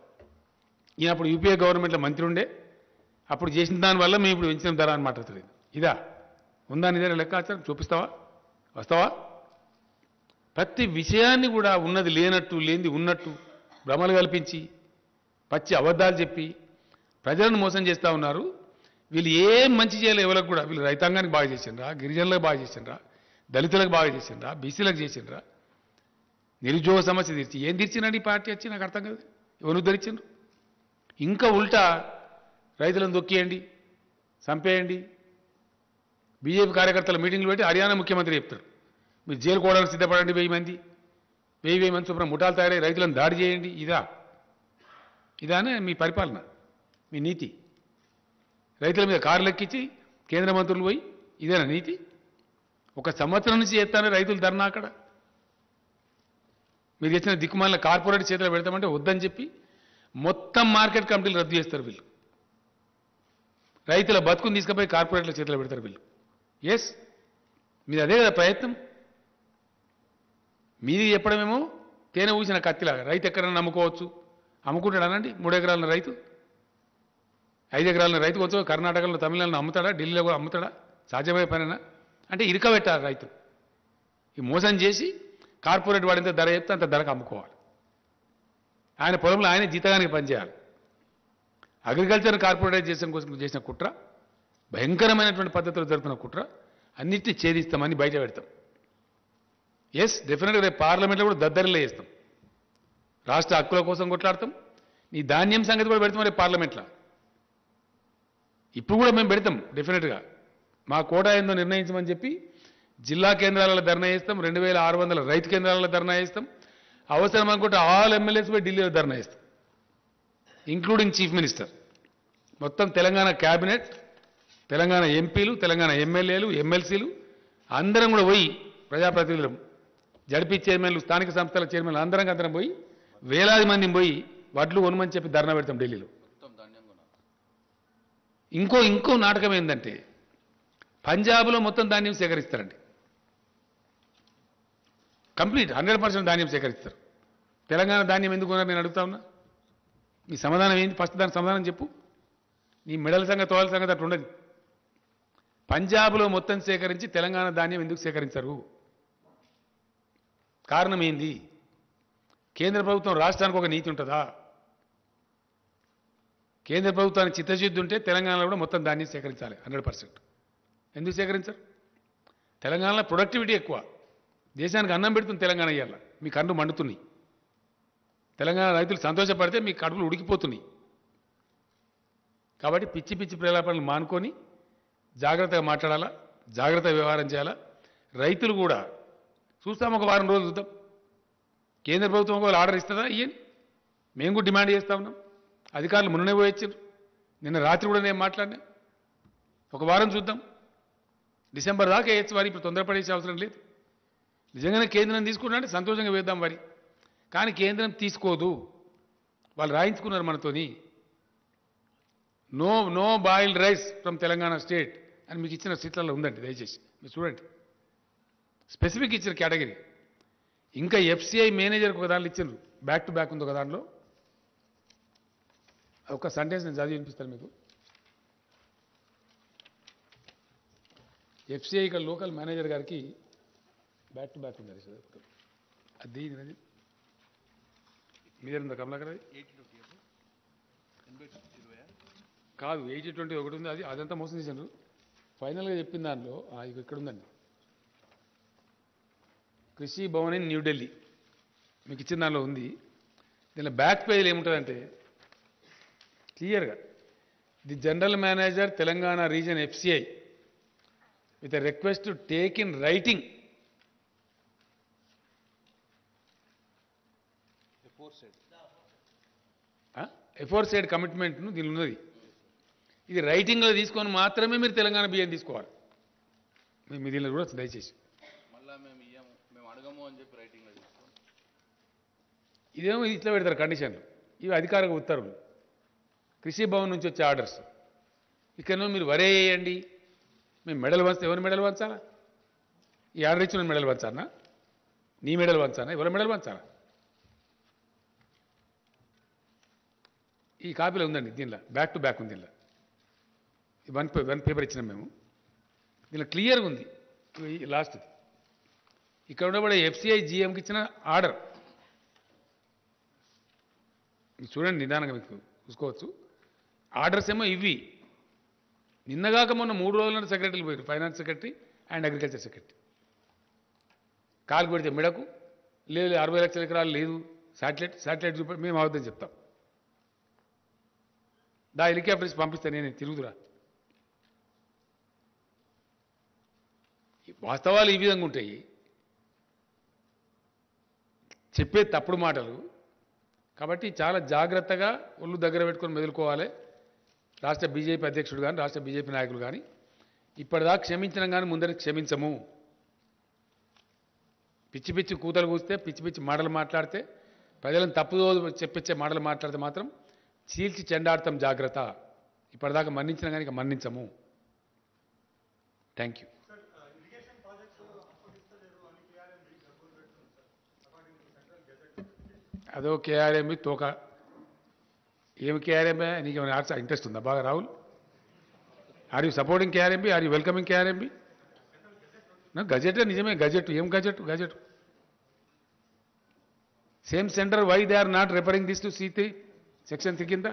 ఈయన అప్పుడు యూపీఏ గవర్నమెంట్లో మంత్రి ఉండే, అప్పుడు చేసిన దానివల్ల మేము ఇప్పుడు పెంచిన ధర అని మాట్లాడుతుంది. ఇదా ఉందా నిజంగా లెక్కాచారం చూపిస్తావా, వస్తావా? ప్రతి విషయాన్ని కూడా ఉన్నది లేనట్టు, లేనిది ఉన్నట్టు భ్రమలు కల్పించి పచ్చి అబద్ధాలు చెప్పి ప్రజలను మోసం చేస్తూ ఉన్నారు. వీళ్ళు ఏం మంచి చేయలేదు ఎవరికి కూడా. వీళ్ళు రైతాంగానికి బాగా చేసిండ్రా, గిరిజనులకు బాగా చేసిండ్రా, దళితులకు బాగా చేసిండ్రా, బీసీలకు చేసిండ్రా, నిరుద్యోగ సమస్య తీర్చి ఏం తీర్చినండి ఈ పార్టీ వచ్చి నాకు అర్థం కాదు. ఎవరు ఉద్ధరించిండ్రు? ఇంకా ఉల్టా రైతులను దొక్కేయండి, చంపేయండి. బీజేపీ కార్యకర్తల మీటింగ్లు పెట్టి హర్యానా ముఖ్యమంత్రి చెప్తారు, మీరు జైలు కోవడానికి సిద్ధపడండి, 1000 మంది చొప్పున ముఠాలు తయారై రైతులను దాడి చేయండి. ఇదానే మీ పరిపాలన, మీ నీతి? రైతుల మీద కార్లు ఎక్కించి కేంద్ర మంత్రులు పోయి ఇదేనా నీతి? ఒక సంవత్సరం నుంచి చేస్తానే రైతులు ధర్నా అక్కడ. మీరు తెచ్చిన దిక్కుమాలిన కార్పొరేట్ చేతిలో పెడతామంటే వద్దని చెప్పి మొత్తం మార్కెట్ కమిటీలు రద్దు చేస్తారు వీళ్ళు. రైతుల బతుకుని తీసుకుపోయి కార్పొరేట్ల చేతిలో పెడతారు వీళ్ళు. ఎస్, మీది అదే కదా ప్రయత్నం. మీది చెప్పడమేమో తేనె ఊసిన కత్తిలాగా. రైతు ఎక్కడైనా నమ్ముకోవచ్చు, అమ్ముకుంటాడు అనండి. 3 ఎకరాల రైతు, 5 ఎకరాల రైతు కొంచెం కర్ణాటకలో, తమిళనాడులో అమ్ముతాడా, ఢిల్లీలో కూడా అమ్ముతాడా? సాధ్యమయ్యే పనేనా? అంటే ఇరకబెట్టాలి రైతు. ఈ మోసం చేసి కార్పొరేట్ వాడింత ధర చెప్తే అంత ధరకు అమ్ముకోవాలి. ఆయన పొలంలో ఆయన జీతగానికి పనిచేయాలి. అగ్రికల్చర్ కార్పొరేటైజేషన్ కోసం చేసిన కుట్ర, భయంకరమైనటువంటి పద్ధతిలో జరుపుతున్న కుట్ర, అన్నింటినీ ఛేదిస్తామని బయట పెడతాం. ఎస్, డెఫినెట్గా రేపు పార్లమెంట్లో కూడా దద్దరిలో వేస్తాం. రాష్ట్ర హక్కుల కోసం కొట్లాడతాం. నీ ధాన్యం సంగతి కూడా పెడతాం రేపు పార్లమెంట్లో. ఇప్పుడు కూడా మేము పెడతాం డెఫినెట్గా. మా కోటా ఏందో నిర్ణయించమని చెప్పి జిల్లా కేంద్రాలలో ధర్నా చేస్తాం. 2600 రైతు కేంద్రాలలో ధర్నా చేస్తాం. అవసరం అనుకుంటే ఆల్ ఎమ్మెల్యేస్ పోయి ఢిల్లీలో ధర్నా చేస్తాం, ఇంక్లూడింగ్ చీఫ్ మినిస్టర్. మొత్తం తెలంగాణ క్యాబినెట్, తెలంగాణ ఎంపీలు, తెలంగాణ ఎమ్మెల్యేలు, ఎమ్మెల్సీలు అందరం కూడా పోయి, ప్రజాప్రతినిధులు, జడ్పీ చైర్మన్లు, స్థానిక సంస్థల చైర్మన్లు అందరం పోయి వేలాది మందిని పోయి వడ్లు కొనమని చెప్పి ధర్నా పెడతాం ఢిల్లీలో. ఇంకో నాటకం ఏంటంటే పంజాబ్లో మొత్తం ధాన్యం సేకరిస్తారండి. కంప్లీట్ 100% ధాన్యం సేకరిస్తారు. తెలంగాణ ధాన్యం ఎందుకు కొన్నారు నేను అడుగుతా ఉన్నా. మీ సమాధానం ఏంటి? ఫస్ట్ దానికి సమాధానం చెప్పు. నీ మెడల సంగతి, తోళల సంగతి అట్లా ఉండదు. పంజాబ్లో మొత్తం సేకరించి తెలంగాణ ధాన్యం ఎందుకు సేకరించరు? కారణం ఏంది? కేంద్ర ప్రభుత్వం రాష్ట్రానికి ఒక నీతి ఉంటుందా? కేంద్ర ప్రభుత్వానికి చిత్తశుద్ధి ఉంటే తెలంగాణలో కూడా మొత్తం ధాన్యం సేకరించాలి 100%. ఎందుకు సేకరించరు? తెలంగాణలో ప్రొడక్టివిటీ ఎక్కువ, దేశానికి అన్నం పెడుతుంది తెలంగాణ. ఇయ్యాల మీ కళ్ళు మండుతున్నాయి. తెలంగాణ రైతులు సంతోషపడితే మీ కడుపులు ఉడికిపోతున్నాయి. కాబట్టి పిచ్చి పిచ్చి ప్రలాపనలు మానుకొని జాగ్రత్తగా మాట్లాడాలా, జాగ్రత్తగా వ్యవహారం చేయాలా. రైతులు కూడా చూస్తాం, ఒక వారం రోజులు చూద్దాం. కేంద్ర ప్రభుత్వం ఒకవేళ ఆర్డర్ ఇస్తుందా ఇయ్యని మేము కూడా డిమాండ్ చేస్తూ ఉన్నాం. అధికారులు మొన్ననే పోయొచ్చారు, నిన్న రాత్రి కూడా నేను మాట్లాడినా. ఒక వారం చూద్దాం, డిసెంబర్ దాకా వేయచ్చు వారి. ఇప్పుడు తొందరపడేసే అవసరం లేదు. నిజంగానే కేంద్రం తీసుకున్నారంటే సంతోషంగా వేద్దాం వారి. కానీ కేంద్రం తీసుకోదు. వాళ్ళు రాయించుకున్నారు మనతోని. No boiled rice from Telangana state అని మీకు ఇచ్చిన సీట్లలో ఉందండి, దయచేసి మీరు చూడండి. స్పెసిఫిక్ ఇచ్చిన కేటగిరీ. ఇంకా ఎఫ్సిఐ మేనేజర్కి ఒక దాంట్లో ఇచ్చారు, బ్యాక్ టు బ్యాక్ ఉంది ఒక దాంట్లో. ఒక సెంటెన్స్ నేను చదివి వినిపిస్తాను మీకు. ఎఫ్సిఐ ఇక్కడ లోకల్ మేనేజర్ గారికి బ్యాక్ టు బ్యాక్ ఉంది. అది మీదేందా కమలాకర్? అది కాదు, 80-20 ఒకటి ఉంది. అదంతా మోసం చేశారు. ఫైనల్గా చెప్పిన దానిలో ఇక్కడ ఉందండి, కృషి భవన్ ఇన్ న్యూఢిల్లీ మీకు ఇచ్చిన దానిలో ఉంది. దీనిలో బ్యాక్ పేజీలో ఏముంటుందంటే క్లియర్గా, the general manager Telangana reason FCI with a request to take in writing aforesaid commitment ను దీనిలో ఉన్నది. ఇది రైటింగ్లో తీసుకొని మాత్రమే మీరు తెలంగాణ బియ్యం తీసుకోవాలి. మీ దీనిలో కూడా దయచేసి మళ్ళా మేము అడగము అని చెప్పి రైటింగ్లో చెప్తాం. ఇదేమో ఇట్లా పెడతారు కండిషన్లు. ఇవి అధికారిక ఉత్తర్వులు, కృషి భవన్ నుంచి వచ్చే ఆర్డర్స్. ఇక్కడనో మీరు వరే వేయండి, మేము మెడల్ వంచితే ఎవరు మెడల్ వంచాలా? ఈ ఆర్డర్ ఇచ్చిన మెడల్ వంచానా? నీ మెడల్ వంచానా? ఎవరి మెడల్ వంచాలా? ఈ కాపీలో ఉందండి, దీనిలో బ్యాక్ టు బ్యాక్ ఉంది. దీనిలో వన్ పేపర్ ఇచ్చినాం మేము. దీనిలో క్లియర్గా ఉంది లాస్ట్ది. ఇక్కడ ఉండబడే ఎఫ్సిఐ జిఎంకి ఇచ్చిన ఆర్డర్ మీరు చూడండి, నిదానంగా మీకు చూసుకోవచ్చు. ఆర్డర్స్ ఏమో ఇవి. నిన్నగాక మొన్న 3 రోజుల సెక్రటరీలు పోయారు, finance secretary and agriculture secretary. కాలు పెడితే మెడకు లేదు, 60 లక్షల ఎకరాలు లేదు, శాటిలైట్ చూపి మేము అవద్దని చెప్తాం. హెలికాప్టర్స్ పంపిస్తే నేను తిరుగుతురా. వాస్తవాలు ఈ విధంగా ఉంటాయి, చెప్పే తప్పుడు మాటలు. కాబట్టి చాలా జాగ్రత్తగా ఒళ్ళు దగ్గర పెట్టుకొని మెదులుకోవాలి. రాష్ట్ర బీజేపీ అధ్యక్షుడు కానీ రాష్ట్ర బీజేపీ నాయకులు కానీ ఇప్పటిదాకా క్షమించడం కానీ ముందరికి క్షమించము. పిచ్చి పిచ్చి కూతలు కూస్తే, పిచ్చి పిచ్చి మాటలు మాట్లాడితే, ప్రజలను తప్పుదో చెప్పించే మాటలు మాట్లాడితే మాత్రం చీల్చి చెండాడతాం, జాగ్రత్త. ఇప్పటిదాకా మన్నించినా కానీ ఇక మన్నించము. Thank you. అదో కేఆర్ఎంబి తోక. ఏమి కేఆర్ఎంబి? నీకు ఏమైనా ఇంట్రెస్ట్ ఉందా బాగా Rahul? Are you supporting KRMB? Are you welcoming KRMB? Gazette నిజమే, గజెట్. ఏం గజెట్? Gazette same centre. Why they are not referring this to C3 section 3 కింద?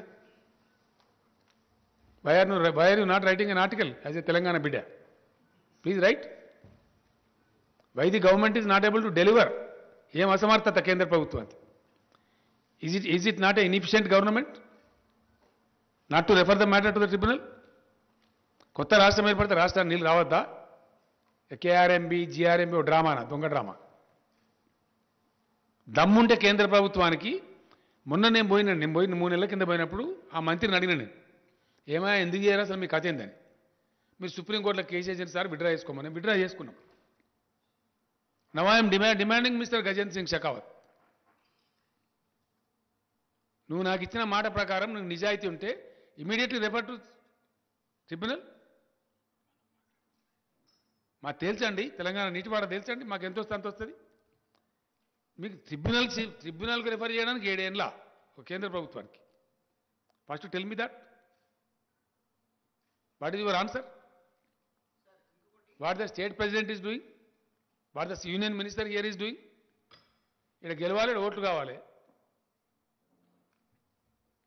Why are you not writing an article as a Telangana బిడ్డ? Please write. Why the government is not able to deliver? ఏం అసమర్థత కేంద్ర ప్రభుత్వానికి? Is it not an inefficient government not to refer the matter to the tribunal? కొత్త రాష్ట్రం ఏర్పడితే రాష్ట్రానికి నీళ్ళు రావద్దా? కేఆర్ఎంబి జిఆర్ఎంబి ఓ డ్రామానా, దొంగ డ్రామా. దమ్ముంటే కేంద్ర ప్రభుత్వానికి. మొన్న నేను పోయిన 3 నెలల కింద పోయినప్పుడు ఆ మంత్రిని అడిగిన నేను, ఏమైనా ఎందుకు చేయరు అసలు మీ కథ ఏందని? మీరు సుప్రీంకోర్టులో కేసు వేసిన సార్ విడ్రా చేసుకోమని. విడ్రా చేసుకున్నాం. Now I'm demanding mister Gajendra Singh Shekhawat, నువ్వు నాకు ఇచ్చిన మాట ప్రకారం నువ్వు నిజాయితీ ఉంటే ఇమీడియట్లీ రెఫర్ టు ట్రిబ్యునల్. మాకు తేల్చండి, తెలంగాణ నీటిపాట తేల్చండి, మాకు ఎంత వస్తే అంత వస్తుంది. మీకు ట్రిబ్యునల్కి రెఫర్ చేయడానికి 7 ఏళ్ళ కేంద్ర ప్రభుత్వానికి. First tell me that. What is your answer? What the state president is doing? What the union minister here is doing? ఇక్కడ గెలవాలి, ఇక్కడ ఓట్లు కావాలి.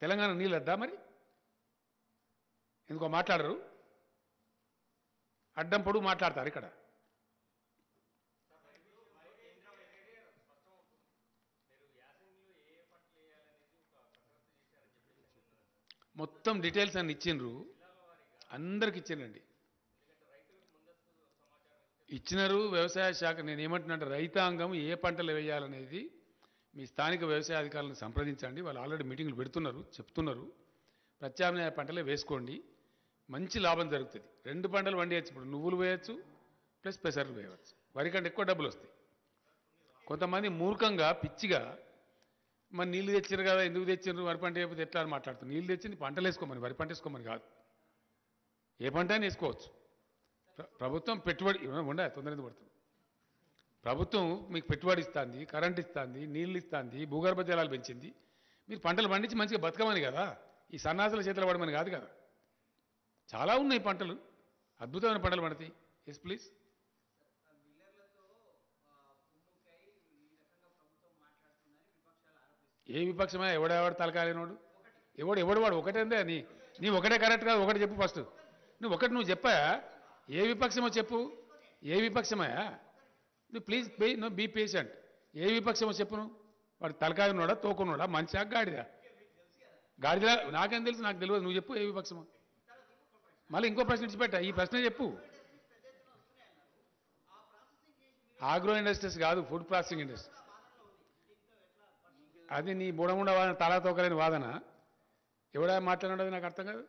తెలంగాణ నీళ్ళు వద్దా మరి? ఎందుకో మాట్లాడరు, అడ్డం పొడుగు మాట్లాడతారు ఇక్కడ. మొత్తం డీటెయిల్స్ అన్ని ఇచ్చిండ్రు, అందరికి ఇచ్చిండండి. ఇచ్చినారు వ్యవసాయ శాఖ. నేను ఏమంటున్నా, రైతాంగం ఏ పంటలు వేయాలనేది మీ స్థానిక వ్యవసాయ అధికారులను సంప్రదించండి. వాళ్ళు ఆల్రెడీ మీటింగ్లు పెడుతున్నారు, చెప్తున్నారు. ప్రత్యామ్నాయ పంటలే వేసుకోండి, మంచి లాభం జరుగుతుంది. 2 పంటలు వండియచ్చు. ఇప్పుడు నువ్వులు వేయచ్చు ప్లస్ పెసర్లు వేయవచ్చు. వరి కంటే ఎక్కువ డబ్బులు వస్తాయి. కొంతమంది మూర్ఖంగా పిచ్చిగా మరి నీళ్ళు తెచ్చారు కదా, ఎందుకు తెచ్చారు, వరి పంట అయిపోతే ఎట్లా అని మాట్లాడుతుంది. నీళ్ళు తెచ్చింది పంటలు వేసుకోమని, వరి పంట వేసుకోమని కాదు. ఏ పంట అయినా వేసుకోవచ్చు. ప్రభుత్వం పెట్టుబడి ఉండే తొందరగా పడుతుంది. ప్రభుత్వం మీకు పెట్టుబడి ఇస్తుంది, కరెంట్ ఇస్తుంది, నీళ్ళు ఇస్తుంది, భూగర్భ జలాలు పెంచింది. మీరు పంటలు పండించి మంచిగా బతకమని కదా, ఈ సన్నాసుల చేతులు పడమని కాదు కదా. చాలా ఉన్నాయి పంటలు, అద్భుతమైన పంటలు పండుతాయి. Yes please. ఏ విపక్షమే? ఎవడెవడు తలకాలేనోడు? ఎవడు వాడు ఒకటేందే. నీ ఒకటే కరెక్ట్ కాదు, ఒకటి చెప్పు ఫస్ట్. నువ్వు చెప్పా, ఏ విపక్షమో చెప్పు. ఏ విపక్షమయా? నువ్వు ప్లీజ్ బీ పేషెంట్. ఏ విపక్షమో చెప్పును. వాడు తలకాయనోడా, తోకున్నాడా, మంచిగా గాడిదా? గాడిదా నాకేం తెలుసు? నాకు తెలియదు. నువ్వు చెప్పు ఏ విపక్షమో. మళ్ళీ ఇంకో ప్రశ్న ఇచ్చిపెట్టా, ఈ ప్రశ్న చెప్పు. ఆగ్రో ఇండస్ట్రీస్ కాదు, ఫుడ్ ప్రాసెసింగ్ ఇండస్ట్రీ. అది నీ బుడముండ వాదన, తలా తోకలేని వాదన. ఎవడా మాట్లాడినాడు నాకు అర్థం కాదు.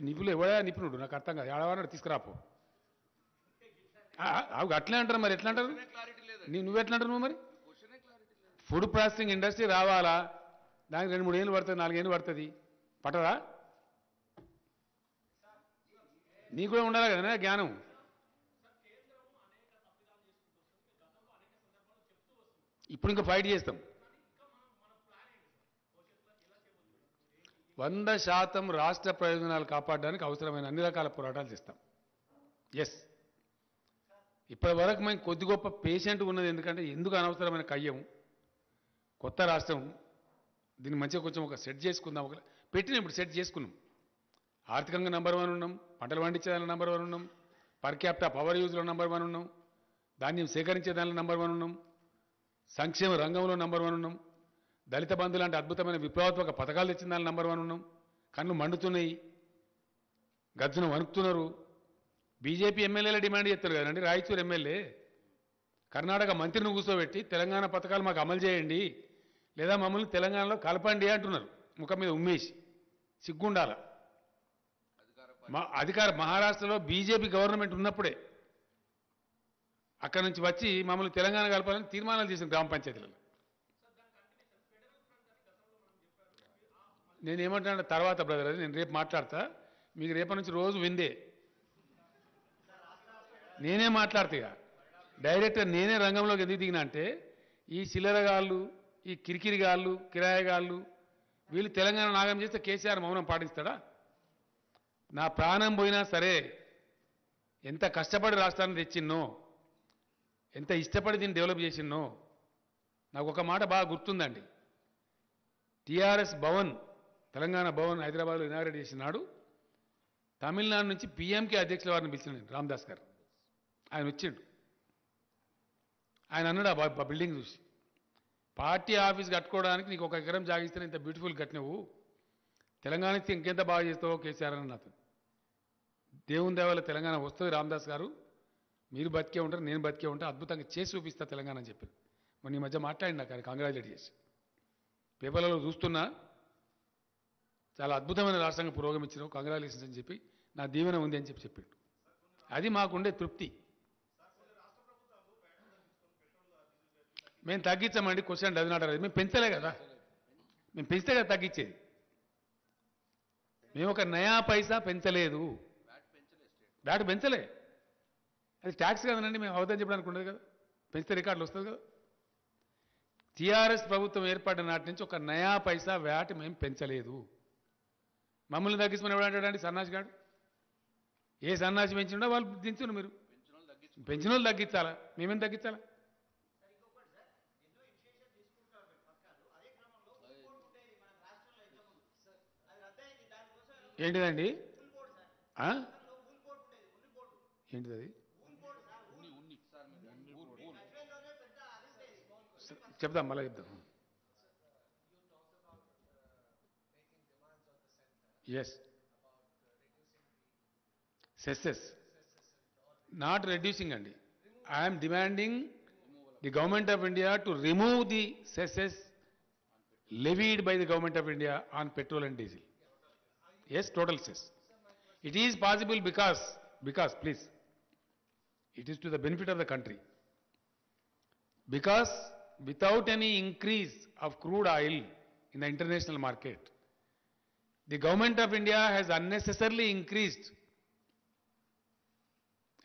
నిపుణులు ఎవడా నిపుణుడు నాకు అర్థం కాదు. ఏడవాడు తీసుకురాపో. అట్లే అంటారు మరి ఎట్లా అంటారు క్లారిటీ లేదు. నువ్వు ఎట్లా అంటారు నువ్వు మరి క్వశ్చనే క్లారిటీ లేదు. ఫుడ్ ప్రాసెసింగ్ ఇండస్ట్రీ రావాలా దానికి 2-3 ఏళ్ళు పడుతుంది 4 ఏళ్ళు పడుతుంది పట్టదా నీకు కూడా ఉండాలి కదా జ్ఞానం ఇప్పుడు ఇంకా ఫైట్ చేస్తాం 100% రాష్ట్ర ప్రయోజనాలు కాపాడడానికి అవసరమైన అన్ని రకాల పోరాటాలు చేస్తాం ఎస్ ఇప్పటి వరకు మేము కొద్ది గొప్ప పేషెంట్ ఉన్నది ఎందుకంటే ఎందుకు అనవసరమైన కయ్యం కొత్త రాష్ట్రం దీన్ని మంచిగా కొంచెం ఒక సెట్ చేసుకుందాం ఒక పెట్టిన ఇప్పుడు సెట్ చేసుకున్నాం ఆర్థికంగా నంబర్ 1 ఉన్నాం పంటలు పండించేదానిలో నంబర్ 1 ఉన్నాం పర్ క్యాపిటా పవర్ యూజ్లో నంబర్ 1 ఉన్నాం ధాన్యం సేకరించే దానిలో నంబర్ 1 ఉన్నాం సంక్షేమ రంగంలో నంబర్ 1 ఉన్నాం దళిత బంధు లాంటి అద్భుతమైన విప్లవాత్మక పథకాలు తెచ్చిన దానిలో నంబర్ 1 ఉన్నాం కళ్ళు మండుతున్నాయి గజ్జున వణుకుతున్నారు బీజేపీ ఎమ్మెల్యేలు డిమాండ్ చేస్తారు కదండి రాయచూరు ఎమ్మెల్యే కర్ణాటక మంత్రిని కూర్చోబెట్టి తెలంగాణ పథకాలు మాకు అమలు చేయండి లేదా మమ్మల్ని తెలంగాణలో కలపండి అంటున్నారు ముఖం మీద ఉమ్మేసి సిగ్గుండాల అధికార మహారాష్ట్రలో బీజేపీ గవర్నమెంట్ ఉన్నప్పుడే అక్కడి నుంచి వచ్చి మమ్మల్ని తెలంగాణ కలపాలని తీర్మానాలు చేసిన గ్రామ పంచాయతీలలో నేనేమంటున్నా తర్వాత బ్రదర్ అది నేను రేపు మాట్లాడతా మీకు రేపటి నుంచి రోజు విందే నేనే మాట్లాడతా ఇక డైరెక్ట్గా నేనే రంగంలోకి ఎందుకు దిగినా అంటే ఈ చిల్లరగాళ్ళు ఈ కిరికిరిగాళ్ళు కిరాయగాళ్ళు వీళ్ళు తెలంగాణ నాగం చేస్తే కేసీఆర్ మౌనం పాటిస్తాడా నా ప్రాణం పోయినా సరే ఎంత కష్టపడి రాష్ట్రాన్ని తెచ్చిన్నో ఎంత ఇష్టపడి దీన్ని డెవలప్ చేసిన్నో నాకు ఒక మాట బాగా గుర్తుందండి టీఆర్ఎస్ భవన్ తెలంగాణ భవన్ హైదరాబాద్లో ఇనాగ్రేట్ చేసినాడు తమిళనాడు నుంచి పీఎంకే అధ్యక్షుల వారిని పిలిచినాడు రామదాస్ గారు ఆయన వచ్చిండు ఆయన అన్నాడు ఆ బిల్డింగ్ చూసి పార్టీ ఆఫీస్ కట్టుకోవడానికి నీకు 1 ఎకరం జాగిస్తే ఇంత బ్యూటిఫుల్ కట్టినవు తెలంగాణకి ఇంకెంత బాగా చేస్తావో కేసీఆర్ అని నాతో దేవుని దేవాల తెలంగాణ వస్తుంది రామదాస్ గారు మీరు బతికే ఉంటారు నేను బతికే ఉంటా అద్భుతంగా చేసి చూపిస్తా తెలంగాణ అని చెప్పారు మొన్న ఈ మధ్య మాట్లాడినా కానీ కంగ్రాచులేట్ చేసి పేపర్లలో చూస్తున్నా చాలా అద్భుతమైన రాష్ట్రంగా పురోగమించినావు కంగ్రాచులేషన్స్ అని చెప్పి నా దీవెన ఉంది అని చెప్పాడు అది మాకుండే తృప్తి మేము తగ్గించామండి క్వశ్చన్ డజన్ నాట్ మేము పెంచలే కదా మేము పెంచితే కదా తగ్గించేది మేము ఒక నయా పైసా పెంచలేదు వ్యాట్ పెంచలే అది ట్యాక్స్ కదనండి మేము అవదని చెప్పడానికి ఉండదు కదా పెంచితే రికార్డులు వస్తుంది కదా టీఆర్ఎస్ ప్రభుత్వం ఏర్పడిన నాటి నుంచి ఒక నయా పైసా వ్యాట్ మేము పెంచలేదు మమ్మల్ని తగ్గించమని ఎవడంటాడండి సన్నాసి గాడు ఏ సన్నాసి పెంచిండో వాళ్ళు దించున్నారు మీరు పెంచిన వాళ్ళు తగ్గించాలా మేమేం తగ్గించాలా ఏంటిదండి ఏంటిది అది చెప్దాం మళ్ళీ చెప్దాం ఎస్ సెస్సెస్ నాట్ రెడ్యూసింగ్ అండి I'm demanding the government of India to remove the cesses levied by the government of India on petrol and diesel. Yes, total cess. It is possible because please, it is to the benefit of the country. Because without any increase of crude oil in the international market, the government of India has unnecessarily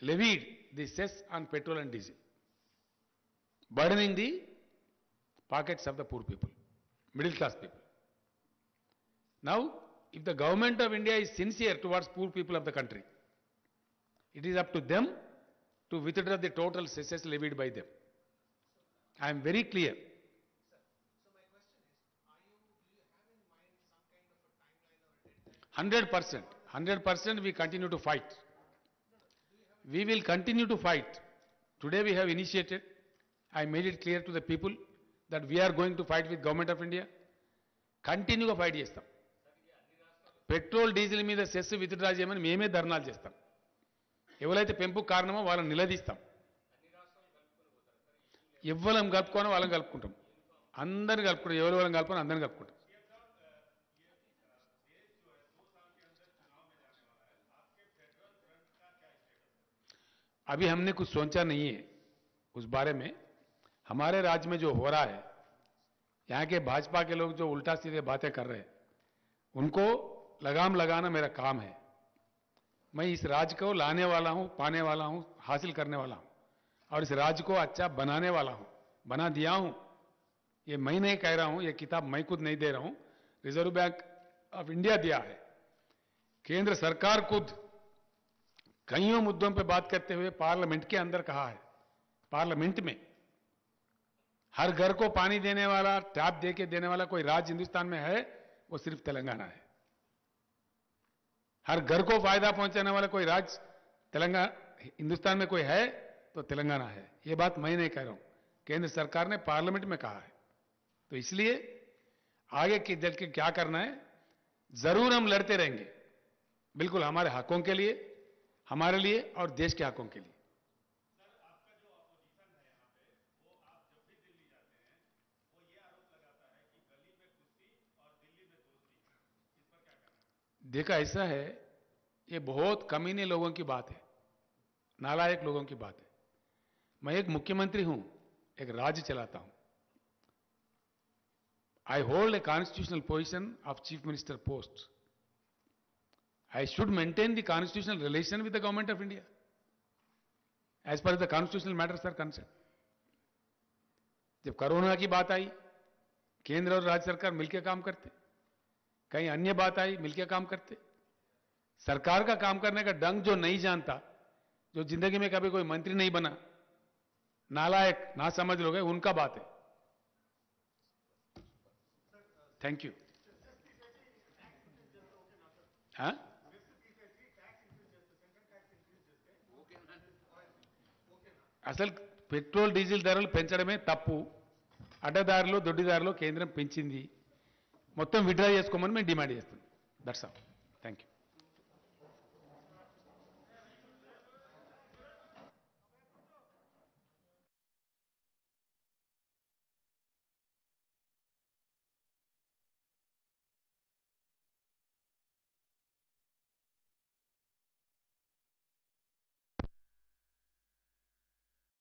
levied the cess on petrol and diesel, burdening the pockets of the poor people. Middle class people. Now, if the government of India is sincere towards poor people of the country, it is up to them to withdraw the total cesses levied by them. I am very clear. So my question is, do you have in mind some kind of a timeline or a deadline? 100%. 100% we continue to fight. We will continue to fight. Today we have initiated. I made it clear to the people that we are going to fight with government of India. కంటిన్యూగా fight చేస్తాం petrol diesel మీద cess withdraw చేయమని మేమే ధర్నాలు చేస్తాం ఎవరైతే పెంపుకు కారణమో వాళ్ళని నిలదీస్తాం ఎవ్వరం కలుపుకోనో వాళ్ళని కలుపుకుంటాం అందరిని కలుపుకుంటాం ఎవరు వాళ్ళని కలుపుకొని అందరిని కలుపుకుంటాం अभी हमने कुछ सोचा नहीं है उस बारे में। हमारे राज्य में जो हो रहा है, यहाँ के भाजपा के लोग जो उल्टा सीधे बातें कर रहे हैं, उनको लगाम लगाना मेरा काम है। मैं इस राज्य को लाने वाला हूं, पाने वाला हूं, हासिल करने वाला हूं, और इस राज्य को अच्छा बनाने वाला हूं, बना दिया हूं। ये मैं नहीं कह रहा हूं, ये किताब मैं खुद नहीं दे रहा हूं, रिजर्व बैंक ऑफ इंडिया दिया है। केंद्र सरकार खुद कईयों मुद्दों पर बात करते हुए पार्लियामेंट के अंदर कहा है, पार्लियामेंट में हर घर को पानी देने वाला, टैप दे के देने वाला कोई राज्य हिंदुस्तान में है, वो सिर्फ तेलंगाना है। हर घर को फायदा पहुंचाने वाला कोई राज्य तेलंगाना हिंदुस्तान में कोई है तो तेलंगाना है। ये बात मैं नहीं कह रहा हूं, केंद्र सरकार ने पार्लियामेंट में कहा है। तो इसलिए आगे के चल के क्या करना है, जरूर हम लड़ते रहेंगे, बिल्कुल हमारे हकों के लिए, हमारे लिए और देश के हकों के लिए। देखा ऐसा है, ये बहुत कमीने लोगों की बात है, नालायक लोगों की बात है। मैं एक मुख्यमंत्री हूं, एक राज्य चलाता हूं। I hold a constitutional position of chief minister post. I should maintain the constitutional relation with the government of India as per the constitutional matters are concern. जब कोरोना की बात आई, केंद्र और राज्य सरकार मिलकर काम करते, कहीं अन्य बात आई मिलकर काम करते। सरकार का काम करने का ढंग जो नहीं जानता, जो जिंदगी में कभी कोई मंत्री नहीं बना, नालायक ना समझ लोग हैं, उनका बात है। Thank you. हाँ, అసలు పెట్రోల్ డీజిల్ ధరలు పెంచడమే తప్పు. అడ్డదారిలో దొడ్డిదారిలో కేంద్రం పెంచింది. మొత్తం విత్డ్రా చేసుకోమని మేము డిమాండ్ చేస్తున్నాం. That's all. Thank you.